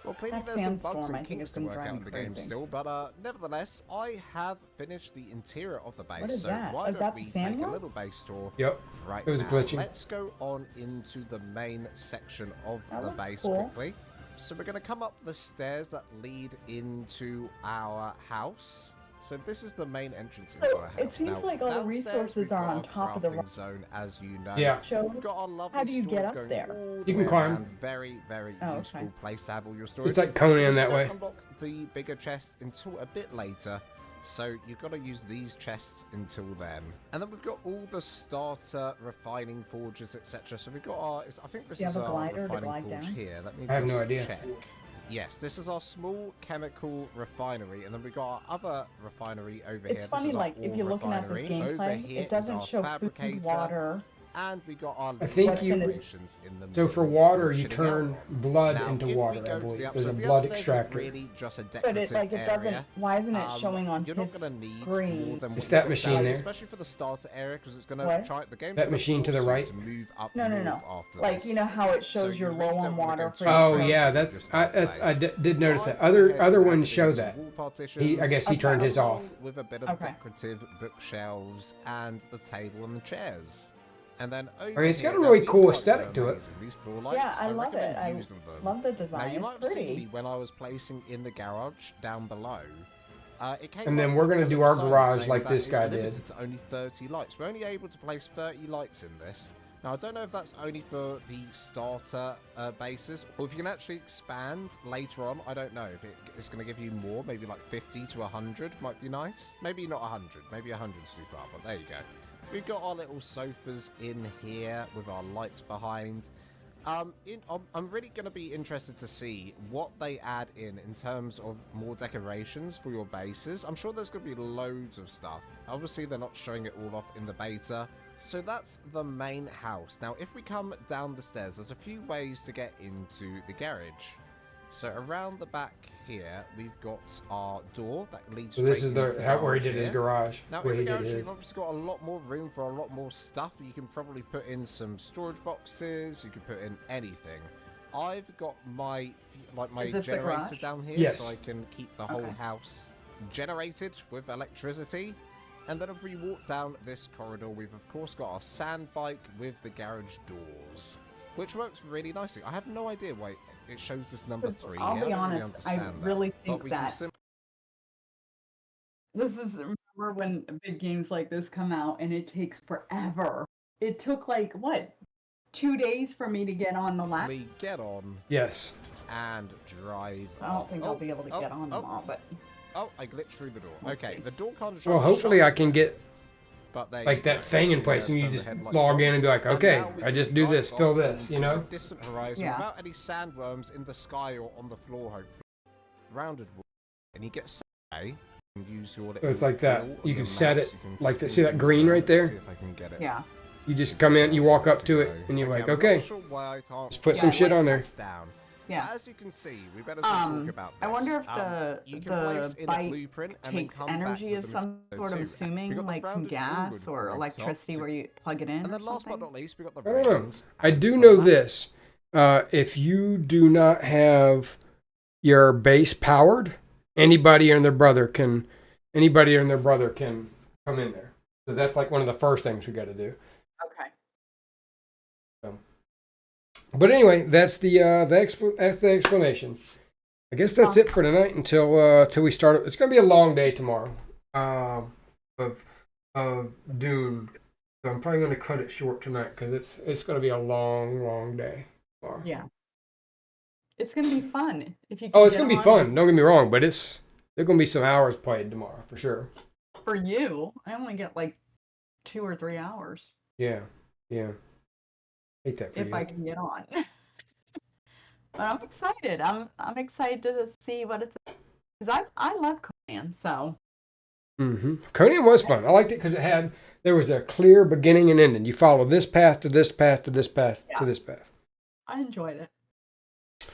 E: Well, clearly
B: That
E: there's some bugs
B: sandstorm, I
E: and
B: think,
E: kinks
B: has
E: to
B: been
E: work out in
B: driving
E: the game
B: crazy.
E: still, but nevertheless, I have finished the interior of the base.
B: What is
E: so
B: that?
E: why
B: Is
E: don't
B: that
E: we
B: the
E: take a
B: sandworm?
E: little base tour
A: Yep.
E: right
A: It was
E: now.
A: glitching.
E: Let's go on into the main section of
B: That
E: the
B: looks
E: base
B: cool.
E: quickly. So we're going to come up the stairs that lead into our house. So this is the main entrance into
B: So,
E: our house.
B: it seems
E: Now,
B: like all the
E: downstairs,
B: resources
E: we've
B: are
E: got
B: on
E: our
B: top of the
E: crafting
B: rock.
E: zone, as you know.
A: Yeah.
B: Show
E: We've got our lovely
B: how do you
E: storage
B: get up
E: going
B: there?
E: all
A: You
E: the
A: can
E: way
A: climb.
E: around. Very, very
B: Oh,
E: useful
B: okay.
E: place to have all your storage.
A: It's like Conan
E: You
A: that
E: don't
A: way.
E: Unlock the bigger chest until a bit later. So you've got to use these chests until then. And then we've got all the starter refining forges, etc. So we've got our, I think this
B: Do you
E: is
B: have a
E: our
B: glider to
E: refining
B: glide
E: forge
B: down?
E: here. Let me
A: I have
E: just
A: no idea.
E: check. Yes, this is our small chemical refinery, and then we've got our other refinery over here.
B: It's
E: This
B: funny,
E: is our
B: like, if
E: ore
B: you're looking at this
E: refinery. Over
B: gameplay,
E: here
B: it
E: is
B: doesn't
E: our
B: show
E: fabricator,
B: food, water.
E: and we got our
A: I think
E: little
B: you-
E: decorations in the
A: So for
E: middle
A: water, you
E: shitting out.
A: turn blood
E: Now,
A: into
E: if
A: water,
E: we
A: I
E: go to
A: believe.
E: the
A: There's
E: upstairs,
A: a
E: the
A: blood
E: upstairs is
A: extractor.
E: really just a
B: But
E: decorative
B: it, like, it doesn't,
E: area.
B: why isn't it showing on
E: You're
B: his
E: not going to need
B: screen?
E: more than
A: It's
E: what
A: that
E: you've got
A: machine
E: down,
A: there.
E: especially for the starter area, because it's going to
B: What?
E: try the game.
A: That machine to the right?
E: To move up
B: No, no,
E: north
B: no.
E: after
B: Like,
E: this.
B: you know how it
E: So
B: shows
E: you
B: you're
E: really
B: low on
E: don't wanna
B: water
E: go
B: for
E: too
A: Oh
E: close
A: yeah,
E: to
A: that's
E: your
A: I
E: starter
A: that's I
E: base.
A: did notice
E: I've
A: that.
E: gone
A: Other
E: ahead
A: other
E: and
A: ones
E: added
A: show
E: in some
A: that.
E: wall
A: I
E: partitions,
A: guess he turned his
E: along
A: off.
E: with a bit of
B: Okay.
E: decorative bookshelves and the table and the chairs. And then over
A: I mean, it's got
E: here,
A: a
E: now
A: really
E: these
A: cool
E: lights
A: aesthetic
E: are
A: to it.
E: amazing. These floor lights,
B: Yeah, I love
E: recommend
B: it. I
E: using them.
B: love the
E: Now
B: design.
E: you might
B: It's
E: have seen me
B: pretty.
E: when I was placing in the garage down below. It came
A: And then
E: up
A: we're
E: with
A: gonna
E: a
A: do
E: little
A: our
E: sign
A: garage
E: saying
A: like
E: that
A: this
E: it's
A: guy did.
E: limited to only 30 lights. We're only able to place 30 lights in this. Now I don't know if that's only for the starter basis, or if you can actually expand later on. I don't know if it's going to give you more, maybe like 50 to 100 might be nice. Maybe not 100, maybe 100's too far, but there you go. We've got our little sofas in here with our lights behind. I'm really going to be interested to see what they add in terms of more decorations for your bases. I'm sure there's going to be loads of stuff. Obviously, they're not showing it all off in the beta. So that's the main house. Now, if we come down the stairs, there's a few ways to get into the garage. So around the back here, we've got our door that leads.
A: So this is
E: straight into
A: where he
E: garage
A: did his
E: here.
A: garage.
E: Now
A: where
E: in
A: he
E: the
A: did
E: garage,
A: his.
E: you've obviously got a lot more room for a lot more stuff. You can probably put in some storage boxes. You can put in anything. I've got my
B: Is this the
E: generator
B: garage?
E: down here,
A: Yes.
E: so I can keep the whole
B: Okay.
E: house generated with electricity. And then if we walk down this corridor, we've of course got our sand bike with the garage doors, which works really nicely. I have no idea why it shows this number 3
B: I'll
E: here.
B: be
E: I don't really
B: honest, I
E: understand that.
B: really
E: But
B: think
E: we can
B: that this is, remember when big games like this come out and it takes forever. It took like, what, 2 days for me to get on the lap?
E: simply get on
A: Yes.
E: and drive
B: I don't
E: off.
B: think I'll be able to get on them all, but
E: Oh, I glitched through the door.
B: We'll
E: Okay,
B: see.
E: the door can't
A: Well, hopefully I can get
E: but there
A: like
E: you
A: that
E: go.
A: thing in
E: You
A: place, and you
E: turn the
A: just
E: headlights
A: log
E: on.
A: in and be like,
E: And
A: okay,
E: now we
A: I
E: can
A: just do
E: drive
A: this, fill
E: off
A: this, you
E: into
A: know.
E: the distant horizon
B: Yeah.
E: without any sandworms in the sky or on the floor, hopefully. Rounded wood. And you get Saturday and use your
A: So it's like that.
E: wheel on
A: You
E: your
A: can set
E: mouse.
A: it
E: You can
A: like that.
E: spin
A: See that
E: things
A: green
E: around.
A: right there?
E: See if I can get it.
B: yeah.
A: You just come in, you walk up to it, and you're like,
E: I'm not
A: okay,
E: sure why I can't
A: let's put some
B: Yeah,
A: shit on there.
E: this down.
B: Yeah.
E: As you can see, we better talk about this.
B: I wonder if
E: you can place
B: the
E: in a
B: bike
E: blueprint and then
B: takes
E: come back
B: energy
E: with
B: of
E: the
B: some
E: material
B: sort, I'm
E: too.
B: assuming,
E: We got the
B: like from
E: rounded
B: gas
E: inwood
B: or
E: on
B: electricity
E: top,
B: where you plug it in
E: And
B: or
E: then last but
B: something.
E: not least, we got the
A: I don't know.
E: ratings.
A: I do know this. If you do not have your base powered, anybody and their brother can come in there. So that's like one of the first things we got to do.
B: Okay.
A: But anyway, that's the explanation. I guess that's it for tonight until we start. It's going to be a long day tomorrow of Dune. So I'm probably going to cut it short tonight because it's going to be a long day tomorrow.
B: Yeah. It's going to be fun. If you
A: Oh,
B: can
A: it's
B: get
A: going to be
B: on.
A: fun. Don't get me wrong, but there's going to be some hours played tomorrow for sure.
B: For you, I only get like 2 or 3 hours
A: Yeah. Hate that for
B: if
A: you.
B: I can get on. But I'm excited. I'm excited to see what it's, because I love Conan, so
A: Conan was fun. I liked it because there was a clear beginning and ending. You follow this path to this path to this path to this path.
B: I enjoyed it.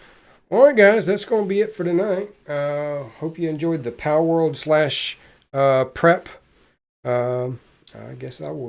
A: All right, guys, that's going to be it for tonight. Hope you enjoyed the PalWorld / prep. I guess I will